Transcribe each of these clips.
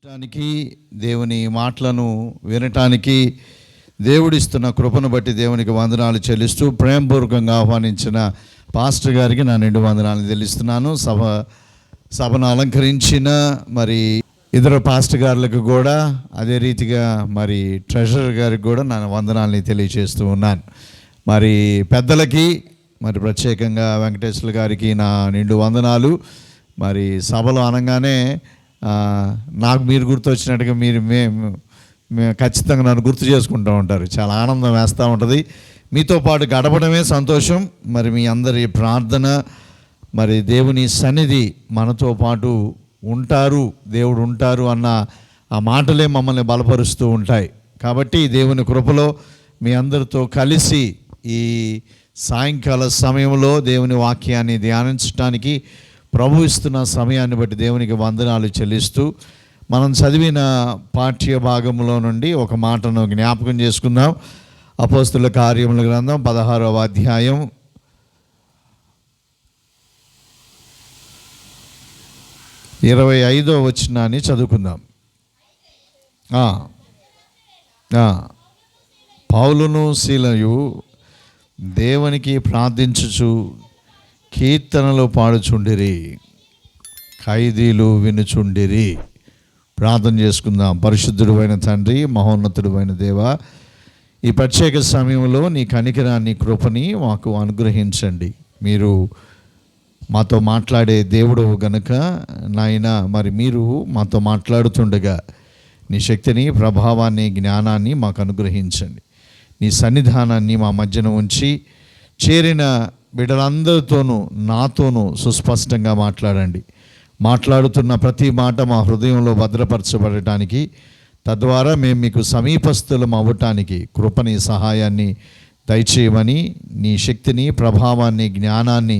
ధ్యానించటానికి దేవుని మాటలను వినటానికి దేవుడిస్తున్న కృపను బట్టి దేవునికి వందనాలు చెల్లిస్తూ ప్రేమపూర్వకంగా ఆహ్వానించిన పాస్టర్ గారికి నా నిండు వందనాలు చెల్లిస్తున్నాను. సభను అలంకరించిన మరి ఇతర పాస్టర్ గారులకు కూడా అదే రీతిగా మరి ట్రెజరర్ గారికి కూడా నా వందనాలని తెలియజేస్తూ ఉన్నాను. మరి పెద్దలకి మరి ప్రత్యేకంగా వెంకటేశ్వర గారికి నా నిండు వందనాలు. మరి సభలో అనగానే నాకు మీరు గుర్తొచ్చినట్టుగా మీరు ఖచ్చితంగా నన్ను గుర్తు చేసుకుంటూ ఉంటారు. చాలా ఆనందం వేస్తూ ఉంటుంది. మీతో పాటు గడపడమే సంతోషం. మరి మీ అందరి ప్రార్థన, మరి దేవుని సన్నిధి మనతో పాటు ఉంటారు, దేవుడు ఉంటారు అన్న ఆ మాటలే మమ్మల్ని బలపరుస్తూ ఉంటాయి. కాబట్టి దేవుని కృపలో మీ అందరితో కలిసి ఈ సాయంకాల సమయంలో దేవుని వాక్యాన్ని ధ్యానించడానికి ప్రభు ఇస్తున్న సమయాన్ని బట్టి దేవునికి వందనాలు చెల్లిస్తూ మనం చదివిన పాఠ్య భాగంలో నుండి ఒక మాటను జ్ఞాపకం చేసుకుందాం. అపోస్తుల కార్యముల గ్రంథం 16వ అధ్యాయం 25వ వచనాన్ని చదువుకుందాం. పౌలును సీలయు దేవునికి ప్రార్థించుచు కీర్తనలు పాడుచుండిరి, ఖైదీలు వినుచుండిరి. ప్రార్థన చేసుకుందాం. పరిశుద్ధుడు అయిన తండ్రి, మహోన్నతుడు అయిన దేవ, ఈ ప్రత్యేక సమయంలో నీ కనికరాన్ని, కృపని మాకు అనుగ్రహించండి. మీరు మాతో మాట్లాడే దేవుడు గనుక నాయన, మరి మీరు మాతో మాట్లాడుతుండగా నీ శక్తిని, ప్రభావాన్ని, జ్ఞానాన్ని మాకు అనుగ్రహించండి. నీ సన్నిధానాన్ని మా మధ్యన ఉంచి చేరిన బిడ్డలందరితోనూ నాతోనూ సుస్పష్టంగా మాట్లాడండి. మాట్లాడుతున్న ప్రతి మాట మా హృదయంలో భద్రపరచబడటానికి, తద్వారా మేము మీకు సమీపస్థులం అవ్వటానికి కృపని, సహాయాన్ని దయచేయమని, నీ శక్తిని, ప్రభావాన్ని, జ్ఞానాన్ని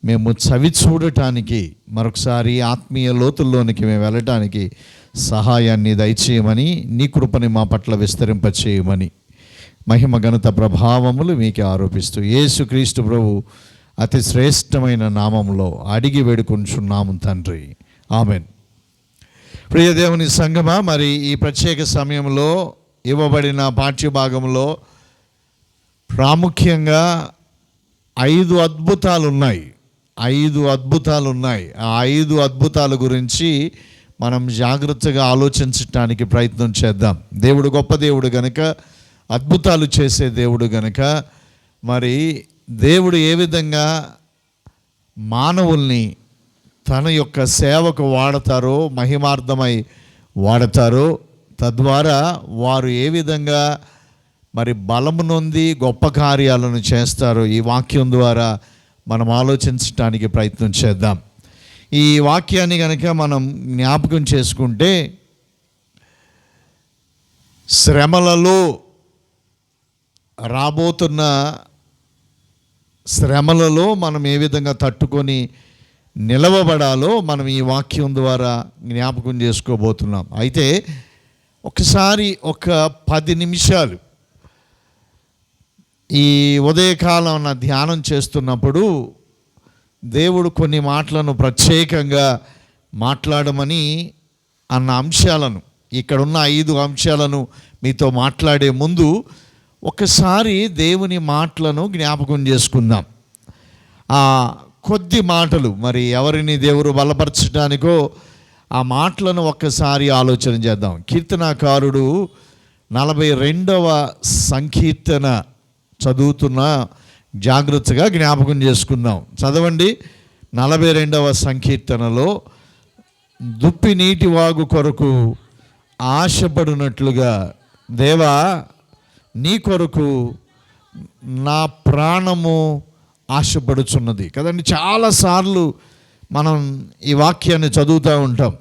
మేము చవి చూడటానికి, మరొకసారి ఆత్మీయ లోతుల్లోనికి మేము వెళ్ళటానికి సహాయాన్ని దయచేయమని, నీ కృపని మా పట్ల విస్తరింపచేయమని, మహిమ ఘనత ప్రభావములు మీకే ఆరోపిస్తూ యేసుక్రీస్తు ప్రభు అతి శ్రేష్టమైన నామంలో అడిగి వేడుకొంచున్నాము తండ్రి, ఆమెన్. ప్రియ దేవుని సంగమా, మరి ఈ ప్రత్యేక సమయంలో ఇవ్వబడిన పాఠ్యభాగంలో ప్రాముఖ్యంగా 5 అద్భుతాలు ఉన్నాయి. 5 అద్భుతాలు ఉన్నాయి. ఆ 5 అద్భుతాల గురించి మనం జాగ్రత్తగా ఆలోచించటానికి ప్రయత్నం చేద్దాం. దేవుడు గొప్ప దేవుడు గనుక, అద్భుతాలు చేసే దేవుడు గనుక, మరి దేవుడు ఏ విధంగా మానవుల్ని తన యొక్క సేవకు వాడతారో, మహిమార్థమై వాడతారో, తద్వారా వారు ఏ విధంగా మరి బలము నొంది గొప్ప కార్యాలను చేస్తారో ఈ వాక్యం ద్వారా మనం ఆలోచించడానికి ప్రయత్నం చేద్దాం. ఈ వాక్యాన్ని కనుక మనం జ్ఞాపకం చేసుకుంటే, శ్రమలలో రాబోతున్న శ్రమలలో మనం ఏ విధంగా తట్టుకొని నిలవబడాలో మనం ఈ వాక్యం ద్వారా జ్ఞాపకం చేసుకోబోతున్నాం. అయితే ఒకసారి ఒక 10 నిమిషాలు ఈ ఉదయకాలం ధ్యానం చేస్తున్నప్పుడు దేవుడు కొన్ని మాటలను ప్రత్యేకంగా మాట్లాడమని అన్న అంశాలను, ఇక్కడున్న 5 అంశాలను మీతో మాట్లాడే ముందు ఒకసారి దేవుని మాటలను జ్ఞాపకం చేసుకుందాం. ఆ కొద్ది మాటలు మరి ఎవరిని దేవుడు బలపరచడానికో ఆ మాటలను ఒక్కసారి ఆలోచన చేద్దాం. కీర్తనాకారుడు 42వ సంకీర్తన చదువుతున్న జాగ్రత్తగా జ్ఞాపకం చేసుకుందాం. చదవండి. 42వ సంకీర్తనలో, దుప్పి నీటి వాగు కొరకు ఆశపడినట్లుగా దేవా నీ కొరకు నా ప్రాణము ఆశపడుచున్నది. కదండి, చాలాసార్లు మనం ఈ వాక్యాన్ని చదువుతూ ఉంటాం.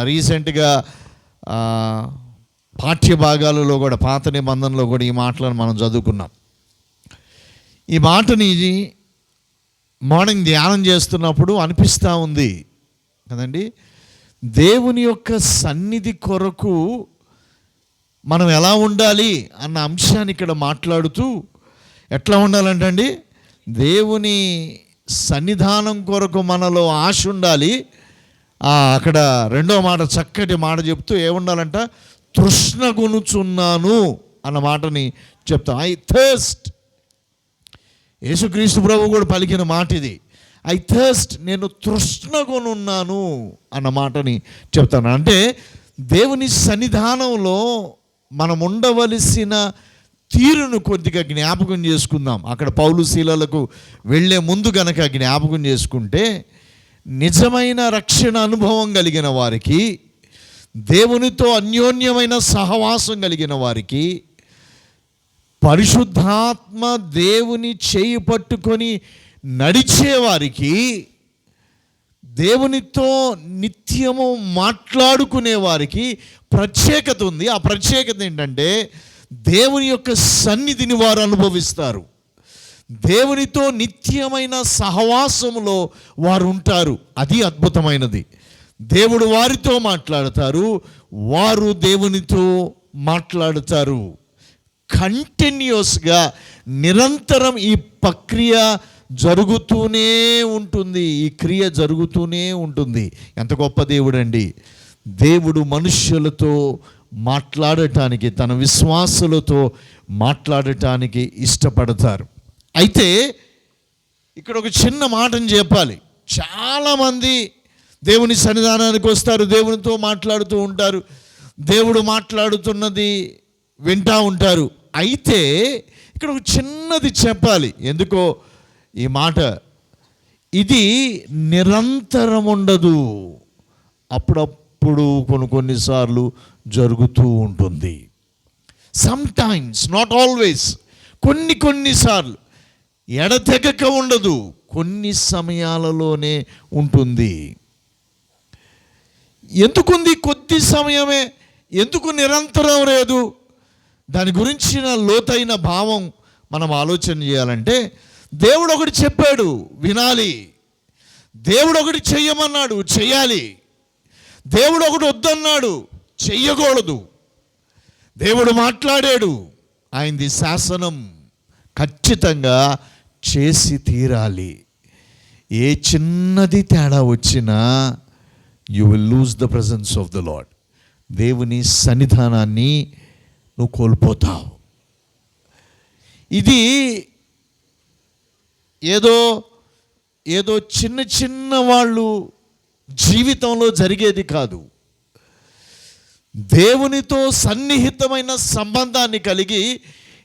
రీసెంట్గా పాఠ్య భాగాలలో కూడా, పాత నిబంధనలో కూడా ఈ మాటలను మనం చదువుకున్నాం. ఈ మాటని మార్నింగ్ ధ్యానం చేస్తున్నప్పుడు అనిపిస్తూ ఉంది కదండి, దేవుని యొక్క సన్నిధి కొరకు మనం ఎలా ఉండాలి అన్న అంశాన్ని ఇక్కడ మాట్లాడుతూ, ఎట్లా ఉండాలంటండి, దేవుని సన్నిధానం కొరకు మనలో ఆశ ఉండాలి. అక్కడ రెండో మాట, చక్కటి మాట చెప్తూ ఏముండాలంట, తృష్ణగొనుచున్నాను అన్న మాటని చెప్తాం. I thirst. యేసుక్రీస్తు ప్రభు కూడా పలికిన మాట ఇది. ఐ థర్స్ట్, నేను తృష్ణగొనున్నాను అన్న మాటని చెప్తాను. అంటే దేవుని సన్నిధానంలో మనం ఉండవలసిన తీరును కొద్దిగా జ్ఞాపకం చేసుకుందాం. అక్కడ పౌలు శీలలకు వెళ్ళే ముందు గనక జ్ఞాపకం చేసుకుంటే, నిజమైన రక్షణ అనుభవం కలిగిన వారికి, దేవునితో అన్యోన్యమైన సహవాసం కలిగిన వారికి, పరిశుద్ధాత్మ దేవుని చేయి పట్టుకొని నడిచేవారికి, దేవునితో నిత్యము మాట్లాడుకునే వారికి ప్రత్యేకత ఉంది. ఆ ప్రత్యేకత ఏంటంటే, దేవుని యొక్క సన్నిధిని వారు అనుభవిస్తారు. దేవునితో నిత్యమైన సహవాసములో వారు ఉంటారు. అది అద్భుతమైనది. దేవుడు వారితో మాట్లాడతారు, వారు దేవునితో మాట్లాడతారు. కంటిన్యూస్గా నిరంతరం ఈ ప్రక్రియ జరుగుతూనే ఉంటుంది. ఈ క్రియ జరుగుతూనే ఉంటుంది. ఎంత గొప్ప దేవుడు అండి! దేవుడు మనుష్యులతో మాట్లాడటానికి, తన విశ్వాసులతో మాట్లాడటానికి ఇష్టపడతారు. అయితే ఇక్కడ ఒక చిన్న మాటను చెప్పాలి. చాలామంది దేవుని సన్నిధానానికి వస్తారు, దేవునితో మాట్లాడుతూ ఉంటారు, దేవుడు మాట్లాడుతున్నది వింటూ ఉంటారు. అయితే ఇక్కడ ఒక చిన్నది చెప్పాలి. ఎందుకో ఈ మాట, ఇది నిరంతరం ఉండదు, అప్పుడప్పుడు కొన్నిసార్లు జరుగుతూ ఉంటుంది. Sometimes, not always. కొన్నిసార్లు ఎడతెగక ఉండదు, కొన్ని సమయాలలోనే ఉంటుంది. ఎందుకుంది కొద్ది సమయమే, ఎందుకు నిరంతరం లేదు? దాని గురించిన లోతైన భావం మనం ఆలోచన చేయాలంటే, దేవుడు ఒకటి చెప్పాడు, వినాలి. దేవుడు ఒకటి చెయ్యమన్నాడు, చెయ్యాలి. దేవుడు ఒకటి వద్దన్నాడు, చెయ్యకూడదు. దేవుడు మాట్లాడాడు, ఆయనది శాసనం, ఖచ్చితంగా చేసి తీరాలి. ఏ చిన్నది తేడా వచ్చినా you will lose the presence of the lord. దేవుని సన్నిధానాన్ని నువ్వు కోల్పోతావు. ఇది ఏదో చిన్న వాళ్ళు జీవితంలో జరిగేది కాదు. దేవునితో సన్నిహితమైన సంబంధాన్ని కలిగి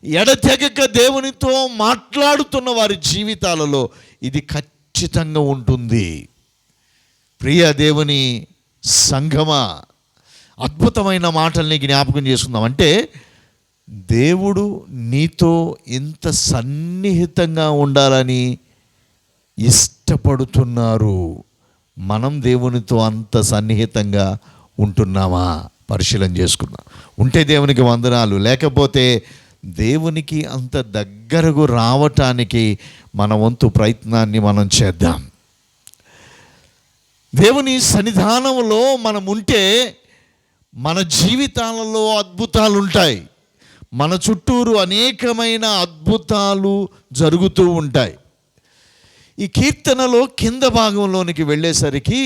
ఎడతెగక దేవునితో మాట్లాడుతున్న వారి జీవితాలలో ఇది ఖచ్చితంగా ఉంటుంది. ప్రియ దేవుని సంఘమా, అద్భుతమైన మాటల్ని జ్ఞాపకం చేసుకుందాం. అంటే దేవుడు నీతో ఇంత సన్నిహితంగా ఉండాలని ఇష్టపడుతున్నారు. మనం దేవునితో అంత సన్నిహితంగా ఉంటున్నామా? పరిశీలన చేసుకుందాం. ఉంటే దేవునికి వందనాలు. లేకపోతే దేవునికి అంత దగ్గరకు రావటానికి మన వంతు ప్రయత్నాన్ని మనం చేద్దాం. దేవుని సన్నిధానంలో మనం ఉంటే మన జీవితాలలో అద్భుతాలు ఉంటాయి. మన చుట్టూరు అనేకమైన అద్భుతాలు జరుగుతూ ఉంటాయి. ఈ కీర్తనలో కింద భాగంలోనికి వెళ్ళేసరికి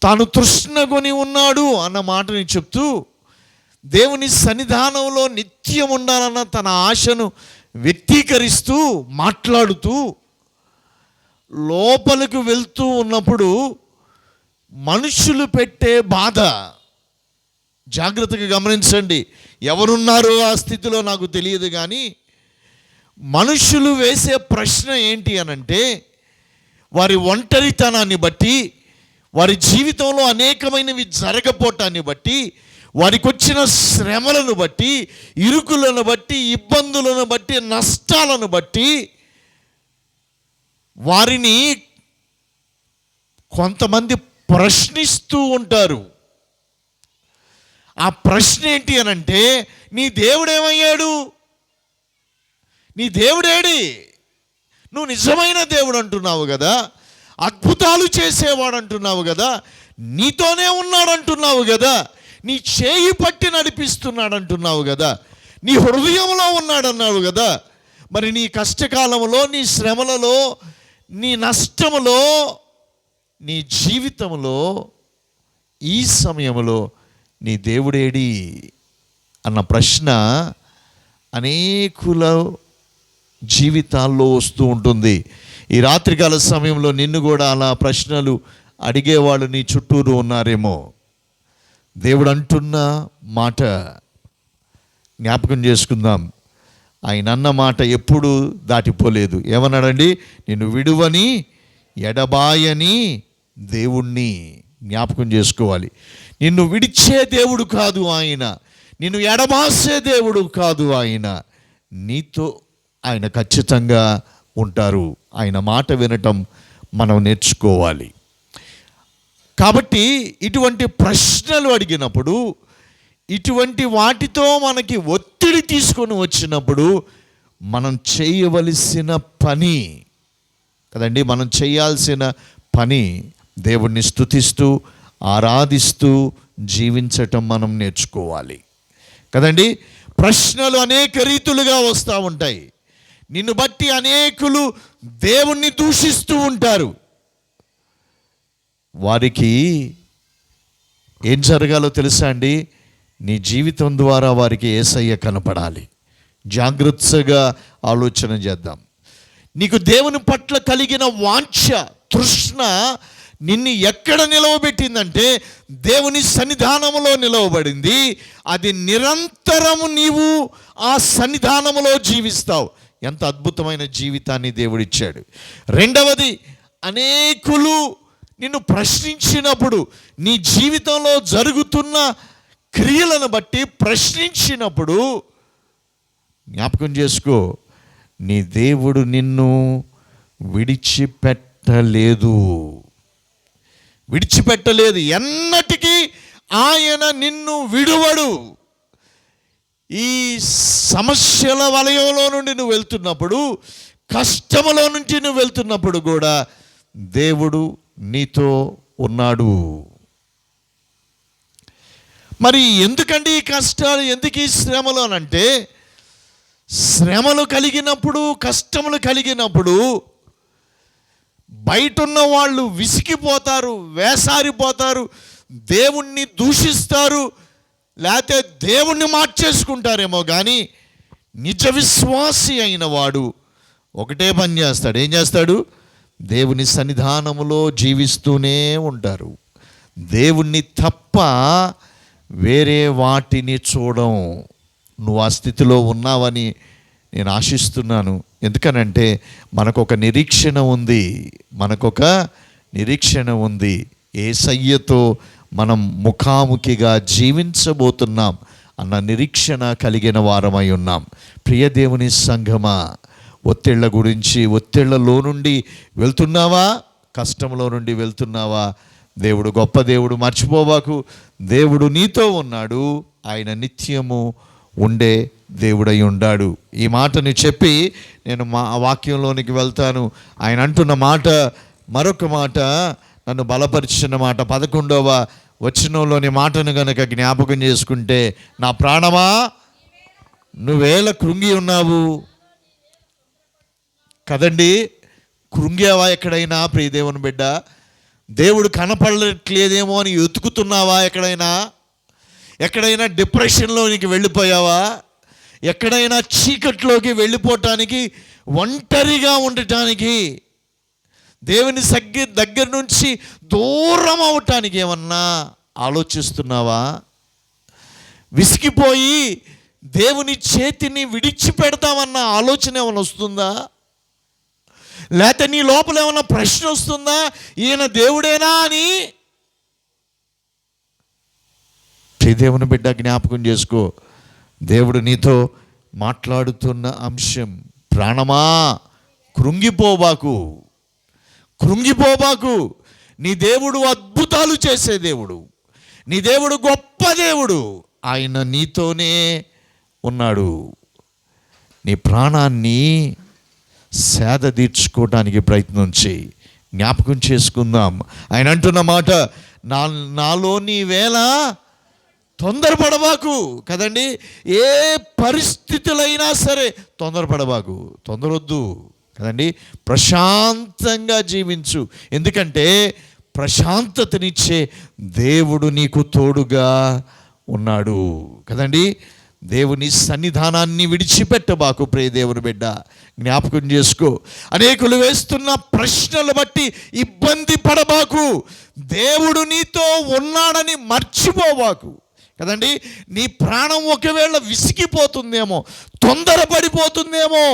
తాను తృష్ణగొని ఉన్నాడు అన్న మాటని చెప్తూ, దేవుని సన్నిధానంలో నిత్యం ఉండాలన్న తన ఆశను వ్యక్తీకరిస్తూ మాట్లాడుతూ లోపలికి వెళ్తూ ఉన్నప్పుడు మనుషులు పెట్టే బాధ జాగ్రత్తగా గమనించండి. ఎవరున్నారో ఆ స్థితిలో నాకు తెలియదు, కానీ మనుషులు వేసే ప్రశ్న ఏంటి అనంటే, వారి ఒంటరితనాన్ని బట్టి, వారి జీవితంలో అనేకమైనవి జరగపోవటాన్ని బట్టి, వారికి వచ్చిన శ్రమలను బట్టి, ఇరుకులను బట్టి, ఇబ్బందులను బట్టి, నష్టాలను బట్టి వారిని కొంతమంది ప్రశ్నిస్తూ ఉంటారు. ఆ ప్రశ్న ఏంటి అనంటే, నీ దేవుడేమయ్యాడు? నీ దేవుడేడి? నువ్వు నిజమైన దేవుడు అంటున్నావు కదా, అద్భుతాలు చేసేవాడు అంటున్నావు కదా, నీతోనే ఉన్నాడు అంటున్నావు కదా, నీ చేయి పట్టి నడిపిస్తున్నాడు అంటున్నావు కదా, నీ హృదయంలో ఉన్నాడన్నావు కదా, మరి నీ కష్టకాలంలో, నీ శ్రమలలో, నీ నష్టములో నీ జీవితంలో ఈ సమయంలో నీ దేవుడేడి అన్న ప్రశ్న అనేకుల జీవితాల్లో వస్తూ ఉంటుంది. ఈ రాత్రికాల సమయంలో నిన్ను కూడా అలా ప్రశ్నలు అడిగేవాళ్ళు నీ చుట్టూరు ఉన్నారేమో. దేవుడు అంటున్న మాట జ్ఞాపకం చేసుకుందాం. ఆయన అన్న మాట ఎప్పుడు దాటిపోలేదు. ఏమన్నాడండి? నిన్ను విడువని ఎడబాయని దేవుణ్ణి జ్ఞాపకం చేసుకోవాలి. నిన్ను విడిచే దేవుడు కాదు ఆయన, నిన్ను ఎడబాసే దేవుడు కాదు ఆయన. నీతో ఆయన ఖచ్చితంగా ఉంటారు. ఆయన మాట వినటం మనం నేర్చుకోవాలి. కాబట్టి ఇటువంటి ప్రశ్నలు అడిగినప్పుడు, ఇటువంటి వాటితో మనకి ఒత్తిడి తీసుకొని వచ్చినప్పుడు మనం చేయవలసిన పని కదండి, మనం చేయాల్సిన పని దేవుణ్ణి స్తుతిస్తూ ఆరాధిస్తూ జీవించటం మనం నేర్చుకోవాలి కదండి. ప్రశ్నలు అనేక రీతులుగా వస్తూ ఉంటాయి. నిన్ను బట్టి అనేకులు దేవుణ్ణి దూషిస్తూ ఉంటారు. వారికి ఏం జరగాలో తెలుసా అండి? నీ జీవితం ద్వారా వారికి యేసయ్య కనపడాలి. జాగ్రత్తగా ఆలోచన చేద్దాం. నీకు దేవుని పట్ల కలిగిన వాంఛ, తృష్ణ నిన్ను ఎక్కడ నిలవబెట్టిందంటే దేవుని సన్నిధానములో నిలవబడింది. అది నిరంతరము నీవు ఆ సన్నిధానములో జీవిస్తావు. ఎంత అద్భుతమైన జీవితాన్ని దేవుడిచ్చాడు. రెండవది, అనేకులు నిన్ను ప్రశ్నించినప్పుడు, నీ జీవితంలో జరుగుతున్న క్రియలను బట్టి ప్రశ్నించినప్పుడు జ్ఞాపకం చేసుకో, నీ దేవుడు నిన్ను విడిచిపెట్టలేదు. ఎన్నటికీ ఆయన నిన్ను విడువడు. ఈ సమస్యల వలయంలో నుండి నువ్వు వెళ్తున్నప్పుడు, కష్టములో నుంచి నువ్వు వెళ్తున్నప్పుడు కూడా దేవుడు నీతో ఉన్నాడు. మరి ఎందుకండి ఈ కష్టాలు, ఎందుకు ఈ శ్రమలు అనంటే, శ్రమలు కలిగినప్పుడు, కష్టములు కలిగినప్పుడు బయటున్న వాళ్ళు విసిగిపోతారు, వేసారిపోతారు, దేవుణ్ణి దూషిస్తారు, లేకపోతే దేవుణ్ణి మార్చేసుకుంటారేమో. కానీ నిజ విశ్వాసి అయిన వాడు ఒకటే పని చేస్తాడు. ఏం చేస్తాడు? దేవుని సన్నిధానములో జీవిస్తూనే ఉంటారు. దేవుణ్ణి తప్ప వేరే వాటిని చూడం. నువ్వు ఆ స్థితిలో ఉన్నావని నేను ఆశిస్తున్నాను. ఎందుకనంటే మనకొక నిరీక్షణ ఉంది. యేసయ్యతో మనం ముఖాముఖిగా జీవించబోతున్నాం అన్న నిరీక్షణ కలిగిన వారమై ఉన్నాం. ప్రియ దేవుని సంఘమా, ఒత్తిళ్ల గురించి, ఒత్తిళ్లలో నుండి వెళ్తున్నావా? కష్టంలో నుండి వెళ్తున్నావా? దేవుడు గొప్ప దేవుడు, మర్చిపోవాకు. దేవుడు నీతో ఉన్నాడు. ఆయన నిత్యము ఉండే దేవుడై ఉన్నాడు. ఈ మాటని చెప్పి నేను మా వాక్యంలోనికి వెళ్తాను. ఆయన అంటున్న మాట, మరొక మాట, నన్ను బలపరిచిన మాట, 11వ వచనంలోని మాటను గనక జ్ఞాపకం చేసుకుంటే, నా ప్రాణమా నువ్వేళ కృంగి ఉన్నావు. కదండి, కృంగావా ఎక్కడైనా? ప్రియ దేవుని బిడ్డ, దేవుడు కనపడట్లేదేమో అని వెతుకుతున్నావా? ఎక్కడైనా డిప్రెషన్లోనికి వెళ్ళిపోయావా? ఎక్కడైనా చీకట్లోకి వెళ్ళిపోవటానికి, ఒంటరిగా ఉండటానికి, దేవుని దగ్గర నుంచి దూరం అవటానికి ఏమన్నా ఆలోచిస్తున్నావా? విసిగిపోయి దేవుని చేతిని విడిచిపెడతామన్న ఆలోచన ఏమైనా వస్తుందా? లేకపోతే నీ లోపల ఏమన్నా ప్రశ్న వస్తుందా, ఈయన దేవుడేనా అని? దేవుని బిడ్డ, జ్ఞాపకం చేసుకో, దేవుడు నీతో మాట్లాడుతున్న అంశం, ప్రాణమా కృంగిపోబాకు. నీ దేవుడు అద్భుతాలు చేసే దేవుడు, నీ దేవుడు గొప్ప దేవుడు. ఆయన నీతోనే ఉన్నాడు. నీ ప్రాణాన్ని సేద తీర్చుకోవడానికి ప్రయత్నం చేయి. జ్ఞాపకం చేసుకుందాం. ఆయన అంటున్న మాట, నాలో నీ వేళ తొందరపడబాకు. కదండి, ఏ పరిస్థితులైనా సరే తొందరపడబాకు, తొందరొద్దు కదండి. ప్రశాంతంగా జీవించు. ఎందుకంటే ప్రశాంతతనిచ్చే దేవుడు నీకు తోడుగా ఉన్నాడు కదండి. దేవుని సన్నిధానాన్ని విడిచిపెట్టబాకు ప్రియ దేవుని బిడ్డ, జ్ఞాపకం చేసుకో. అనేకులు వేస్తున్న ప్రశ్నలు బట్టి ఇబ్బంది పడబాకు. దేవుడు నీతో ఉన్నాడని మర్చిపోబాకు కదండి. నీ ప్రాణం ఒకవేళ విసిగిపోతుందేమో, తొందరపడిపోతుందేమో,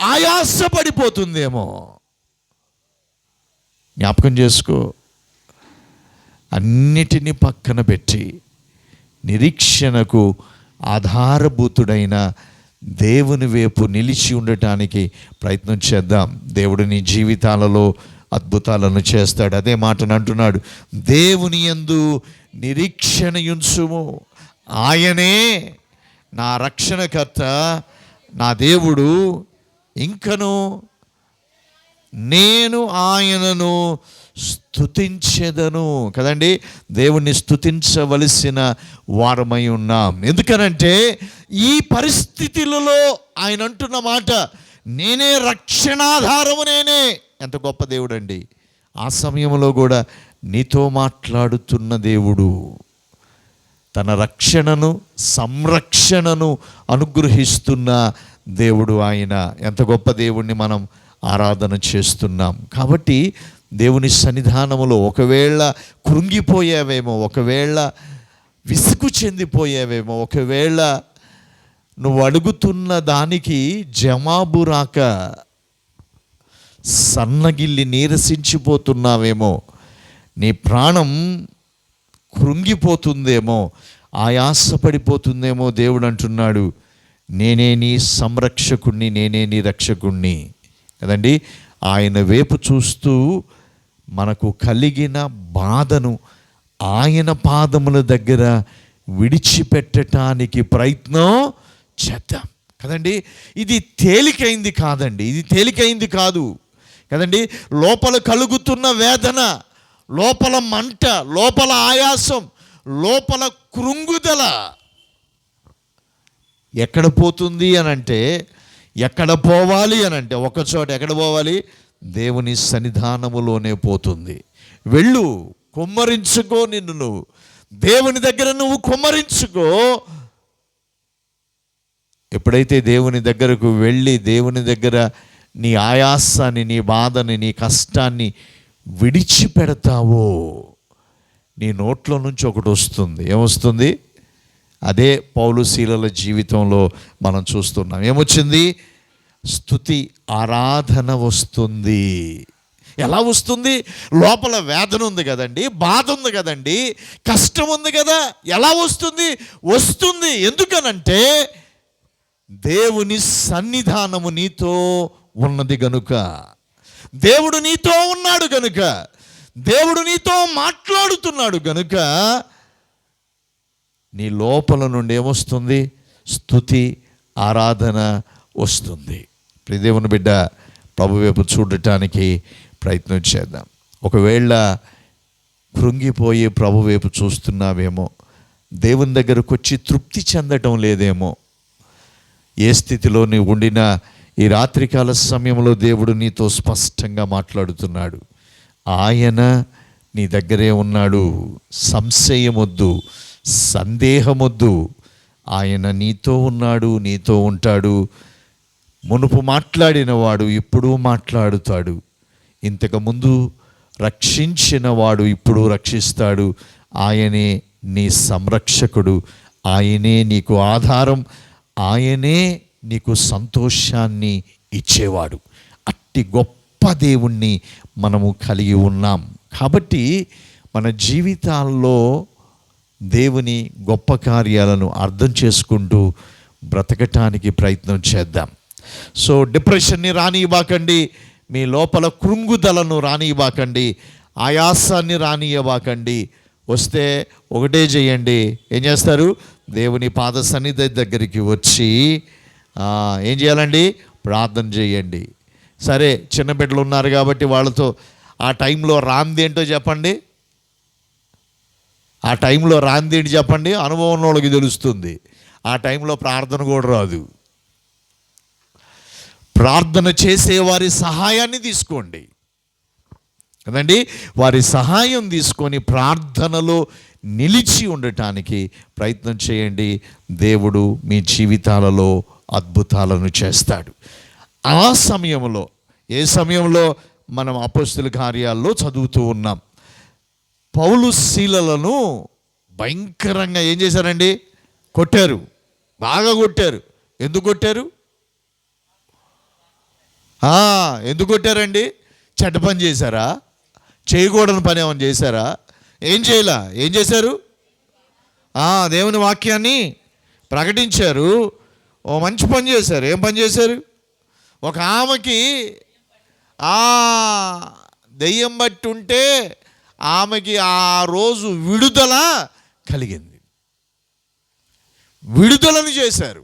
ఆయాసపడిపోతుందేమో, జ్ఞాపకం చేసుకో. అన్నిటినీ పక్కన పెట్టి నిరీక్షణకు ఆధారభూతుడైన దేవుని వైపు నిలిచి ఉండటానికి ప్రయత్నం చేద్దాం. దేవుడు నీ జీవితాలలో అద్భుతాలను చేస్తాడు. అదే మాటను అంటున్నాడు, దేవుని యందు నిరీక్షణ ఉంచుము, ఆయనే నా రక్షణకర్త, నా దేవుడు, ఇంకను నేను ఆయనను స్తుతించెదను కదండి. దేవుణ్ణి స్తుతించవలసిన వారమై ఉన్నాం. ఎందుకనంటే ఈ పరిస్థితులలో ఆయన అంటున్న మాట, నేనే రక్షణాధారము, నేనే. ఎంత గొప్ప దేవుడు అండి. ఆ సమయంలో కూడా నీతో మాట్లాడుతున్న దేవుడు, తన రక్షణను సంరక్షణను అనుగ్రహిస్తున్న దేవుడు ఆయన. ఎంత గొప్ప దేవుణ్ణి మనం ఆరాధన చేస్తున్నాం. కాబట్టి దేవుని సన్నిధానములో ఒకవేళ కృంగిపోయావేమో, ఒకవేళ విసుగు చెందిపోయావేమో, ఒకవేళ నువ్వు అడుగుతున్న దానికి జవాబు రాక సన్నగిల్లి నీరసించిపోతున్నావేమో, నీ ప్రాణం కృంగిపోతుందేమో, ఆయాసపడిపోతుందేమో, దేవుడు అంటున్నాడు, నేనే నీ సంరక్షకుణ్ణి, నేనే నీ రక్షకుణ్ణి కదండి. ఆయన వైపు చూస్తూ మనకు కలిగిన బాధను ఆయన పాదముల దగ్గర విడిచిపెట్టడానికి ప్రయత్నం చేద్దాం కదండి. ఇది తేలికైంది కాదండి, ఇది తేలికైంది కాదు కదండి. లోపల కలుగుతున్న వేదన, లోపల మంట, లోపల ఆయాసం, లోపల కృంగుదల ఎక్కడ పోతుంది అనంటే, ఎక్కడ పోవాలి అనంటే, ఒకచోట ఎక్కడ పోవాలి? దేవుని సన్నిధానములోనే పోతుంది. వెళ్ళు, కుమ్మరించుకో, నిన్ను నువ్వు దేవుని దగ్గర నువ్వు కుమ్మరించుకో. ఎప్పుడైతే దేవుని దగ్గరకు వెళ్ళి దేవుని దగ్గర నీ ఆయాసాన్ని, నీ బాధని, నీ కష్టాన్ని విడిచిపెడతావో, నీ నోట్లో నుంచి ఒకటి వస్తుంది. ఏమొస్తుంది? అదే పౌలు శీలల జీవితంలో మనం చూస్తున్నాం. ఏమొచ్చింది? స్తుతి, ఆరాధన వస్తుంది. ఎలా వస్తుంది? లోపల వేదన ఉంది కదండి, బాధ ఉంది కదండి, కష్టం ఉంది కదా. ఎలా వస్తుంది? వస్తుంది. ఎందుకనంటే దేవుని సన్నిధానము నీతో ఉన్నది గనుక, దేవుడు నీతో ఉన్నాడు గనుక, దేవుడు నీతో మాట్లాడుతున్నాడు గనుక నీ లోపల నుండి ఏమొస్తుంది? స్తుతి, ఆరాధన వస్తుంది. ప్రియ దేవుని బిడ్డ, ప్రభు వైపు చూడటానికి ప్రయత్నం చేద్దాం. ఒకవేళ కృంగిపోయి ప్రభు వైపు చూస్తున్నావేమో, దేవుని దగ్గరకు వచ్చి తృప్తి చెందటం లేదేమో, ఏ స్థితిలో నీవు ఉండినా ఈ రాత్రికాల సమయంలో దేవుడు నీతో స్పష్టంగా మాట్లాడుతున్నాడు. ఆయన నీ దగ్గరే ఉన్నాడు. సంశయమొద్దు, సందేహమొద్దు. ఆయన నీతో ఉన్నాడు, నీతో ఉంటాడు. మునుపు మాట్లాడిన వాడు ఇప్పుడు మాట్లాడుతాడు. ఇంతకుముందు రక్షించిన వాడు ఇప్పుడు రక్షిస్తాడు. ఆయనే నీ సంరక్షకుడు, ఆయనే నీకు ఆధారం, ఆయనే నీకు సంతోషాన్ని ఇచ్చేవాడు. అట్టి గొప్ప దేవుణ్ణి మనము కలిగి ఉన్నాం. కాబట్టి మన జీవితాల్లో దేవుని గొప్ప కార్యాలను అర్థం చేసుకుంటూ బ్రతకటానికి ప్రయత్నం చేద్దాం. సో డిప్రెషన్ని రానివ్వకండి, మీ లోపల కృంగుదలను రానివ్వకండి, ఆయాసాన్ని రానివ్వకండి. వస్తే ఒకటే చేయండి. ఏం చేస్తారు? దేవుని పాద సన్నిధి దగ్గరికి వచ్చి ఏం చేయాలండి? ప్రార్థన చేయండి. సరే, చిన్న బిడ్డలు ఉన్నారు కాబట్టి వాళ్ళతో ఆ టైంలో రాంది ఏంటో చెప్పండి. ఆ టైంలో రాంది ఏంటి చెప్పండి. అనుభవం వాళ్ళకి తెలుస్తుంది. ఆ టైంలో ప్రార్థన కూడా రాదు. ప్రార్థన చేసేవారి సహాయాన్ని తీసుకోండి. కదండి. వారి సహాయం తీసుకొని ప్రార్థనలో నిలిచి ఉండటానికి ప్రయత్నం చేయండి. దేవుడు మీ జీవితాలలో అద్భుతాలను చేస్తాడు. ఆ సమయంలో, ఏ సమయంలో మనం అపోస్తలుల కార్యాల్లో చదువుతూ ఉన్నాం, పౌలు శీలలను భయంకరంగా ఏం చేశారండి? కొట్టారు, బాగా కొట్టారు. ఎందుకు కొట్టారు? ఎందుకు కొట్టారండి? చెడ్డ పని చేశారా? చేయకూడని పని ఏమైనా చేశారా? ఏం చేయలా. ఏం చేశారు? దేవుని వాక్యాన్ని ప్రకటించారు. ఓ మంచి పని చేశారు. ఏం పని చేశారు? ఒక ఆమెకి దెయ్యం బట్టి ఉంటే ఆమెకి ఆ రోజు విడుదల కలిగింది. విడుదలను చేశారు.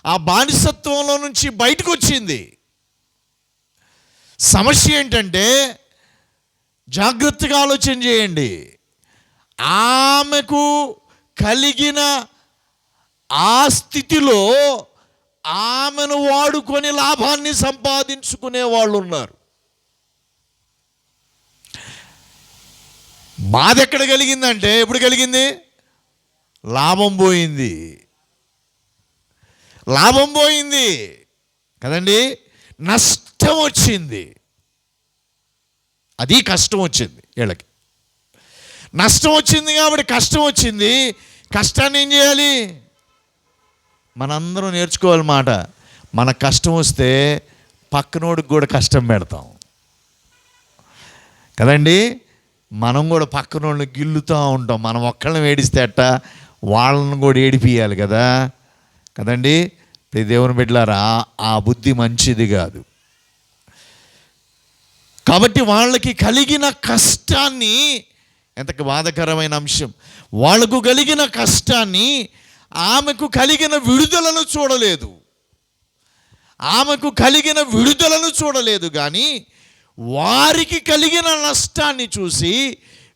ఆ బానిసత్వంలో నుంచి బయటకు వచ్చింది. సమస్య ఏంటంటే, జాగ్రత్తగా ఆలోచన చేయండి. ఆమెకు కలిగిన ఆ స్థితిలో ఆమెను వాడుకొని లాభాన్ని సంపాదించుకునే వాళ్ళు ఉన్నారు. బాధ ఎక్కడ కలిగిందంటే, ఎప్పుడు కలిగింది? లాభం పోయింది. లాభం పోయింది కదండి. నష్టం వచ్చింది. అది కష్టం వచ్చింది. వీళ్ళకి నష్టం వచ్చింది కాబట్టి కష్టం వచ్చింది. కష్టాన్ని ఏం చేయాలి? మనందరం నేర్చుకోవాలి మాట. మన కష్టం వస్తే పక్కనోడికి కూడా కష్టం పెడతాం కదండి. మనం కూడా పక్కనోళ్ళని గిల్లుతూ ఉంటాం. మనం ఒక్కళ్ళని ఏడిస్తే అట్ట వాళ్ళని కూడా ఏడిపియాలి కదా, కదండి. దేవుని బిడ్డలారా, ఆ బుద్ధి మంచిది కాదు. కాబట్టి వాళ్ళకి కలిగిన కష్టాన్ని, ఎంత బాధాకరమైన అంశం, వాళ్ళకు కలిగిన కష్టాన్ని, ఆమెకు కలిగిన విడుదలను చూడలేదు. ఆమెకు కలిగిన విడుదలను చూడలేదు కానీ వారికి కలిగిన నష్టాన్ని చూసి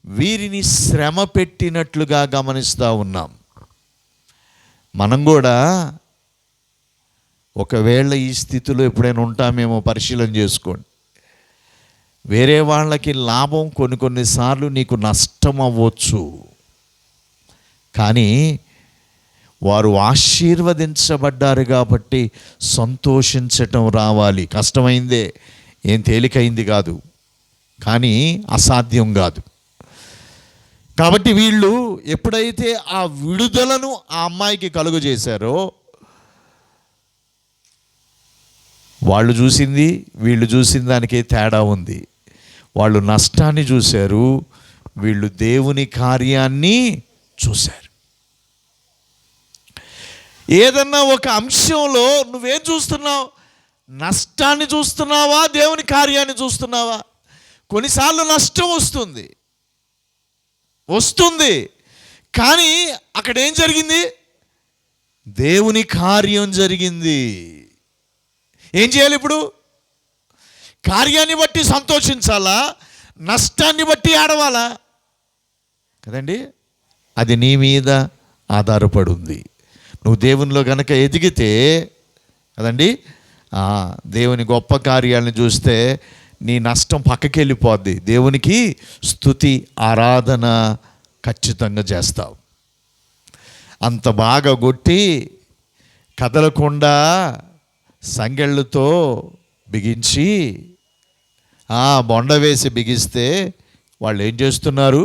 వీరిని శ్రమ పెట్టినట్లుగా గమనిస్తూ ఉన్నాం. మనం కూడా ఒకవేళ ఈ స్థితిలో ఎప్పుడైనా ఉంటామేమో పరిశీలన చేసుకోండి. వేరే వాళ్ళకి లాభం కొన్నిసార్లు నీకు నష్టం అవ్వచ్చు, కానీ వారు ఆశీర్వదించబడ్డారు కాబట్టి సంతోషించటం రావాలి. కష్టమైందే, ఏం తేలికైంది కాదు, కానీ అసాధ్యం కాదు. కాబట్టి వీళ్ళు ఎప్పుడైతే ఆ విడుదలను ఆ అమ్మాయికి కలుగజేశారో, వాళ్ళు చూసింది వీళ్ళు చూసిన దానికే తేడా ఉంది. వాళ్ళు నష్టాన్ని చూశారు, వీళ్ళు దేవుని కార్యాన్ని చూశారు. ఏదన్నా ఒక అంశంలో నువ్వేం చూస్తున్నావు? నష్టాన్ని చూస్తున్నావా, దేవుని కార్యాన్ని చూస్తున్నావా? కొన్నిసార్లు నష్టం వస్తుంది కానీ అక్కడ ఏం జరిగింది? దేవుని కార్యం జరిగింది. ఏం చేయాలి ఇప్పుడు? కార్యాన్ని బట్టి సంతోషించాలా, నష్టాన్ని బట్టి ఆడవాలా? కదండి, అది నీ మీద ఆధారపడి ఉంది. నువ్వు దేవునిలో గనక ఎదిగితే కదండి, దేవుని గొప్ప కార్యాలను చూస్తే నీ నష్టం పక్కకి వెళ్ళిపోద్ది. దేవునికి స్తుతి ఆరాధన ఖచ్చితంగా చేస్తావు. అంత బాగా కొట్టి కదలకుండా సంగెళ్ళతో బిగించి బొండ వేసి బిగిస్తే వాళ్ళు ఏం చేస్తున్నారు?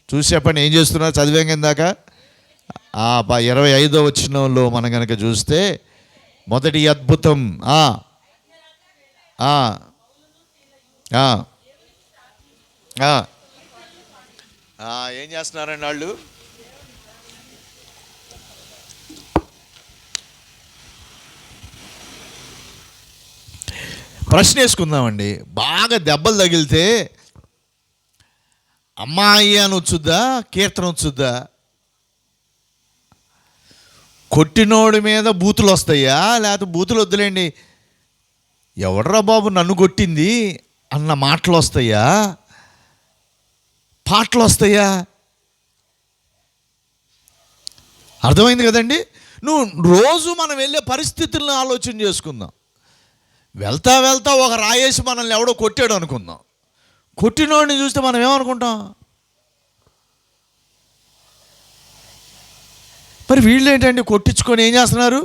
చూసి చెప్పండి, ఏం చేస్తున్నారు? చదివాం కిందాక 25వ వచనంలో మనం కనుక చూస్తే మొదటి అద్భుతం ఏం చేస్తున్నారండి వాళ్ళు? ప్రశ్న వేసుకుందామండి. బాగా దెబ్బలు తగిలితే అమ్మాయి అని వచ్చుద్దా, కీర్తన వచ్చుద్దా? కొట్టినోడి మీద బూతులు వస్తాయా, లేకపోతే బూతులు వద్దులేండి, ఎవడ్రా బాబు నన్ను కొట్టింది అన్న మాటలు వస్తాయా, పాటలు వస్తాయా? అర్థమైంది కదండి. నువ్వు రోజు మనం వెళ్ళే పరిస్థితులను ఆలోచన చేసుకుందాం. వెళ్తా వెళ్తా ఒక రాయేసి మనల్ని ఎవడో కొట్టాడు అనుకుందాం. కొట్టినోడిని చూస్తే మనం ఏమనుకుంటాం? మరి వీళ్ళు ఏంటండి కొట్టించుకొని ఏం చేస్తున్నారు?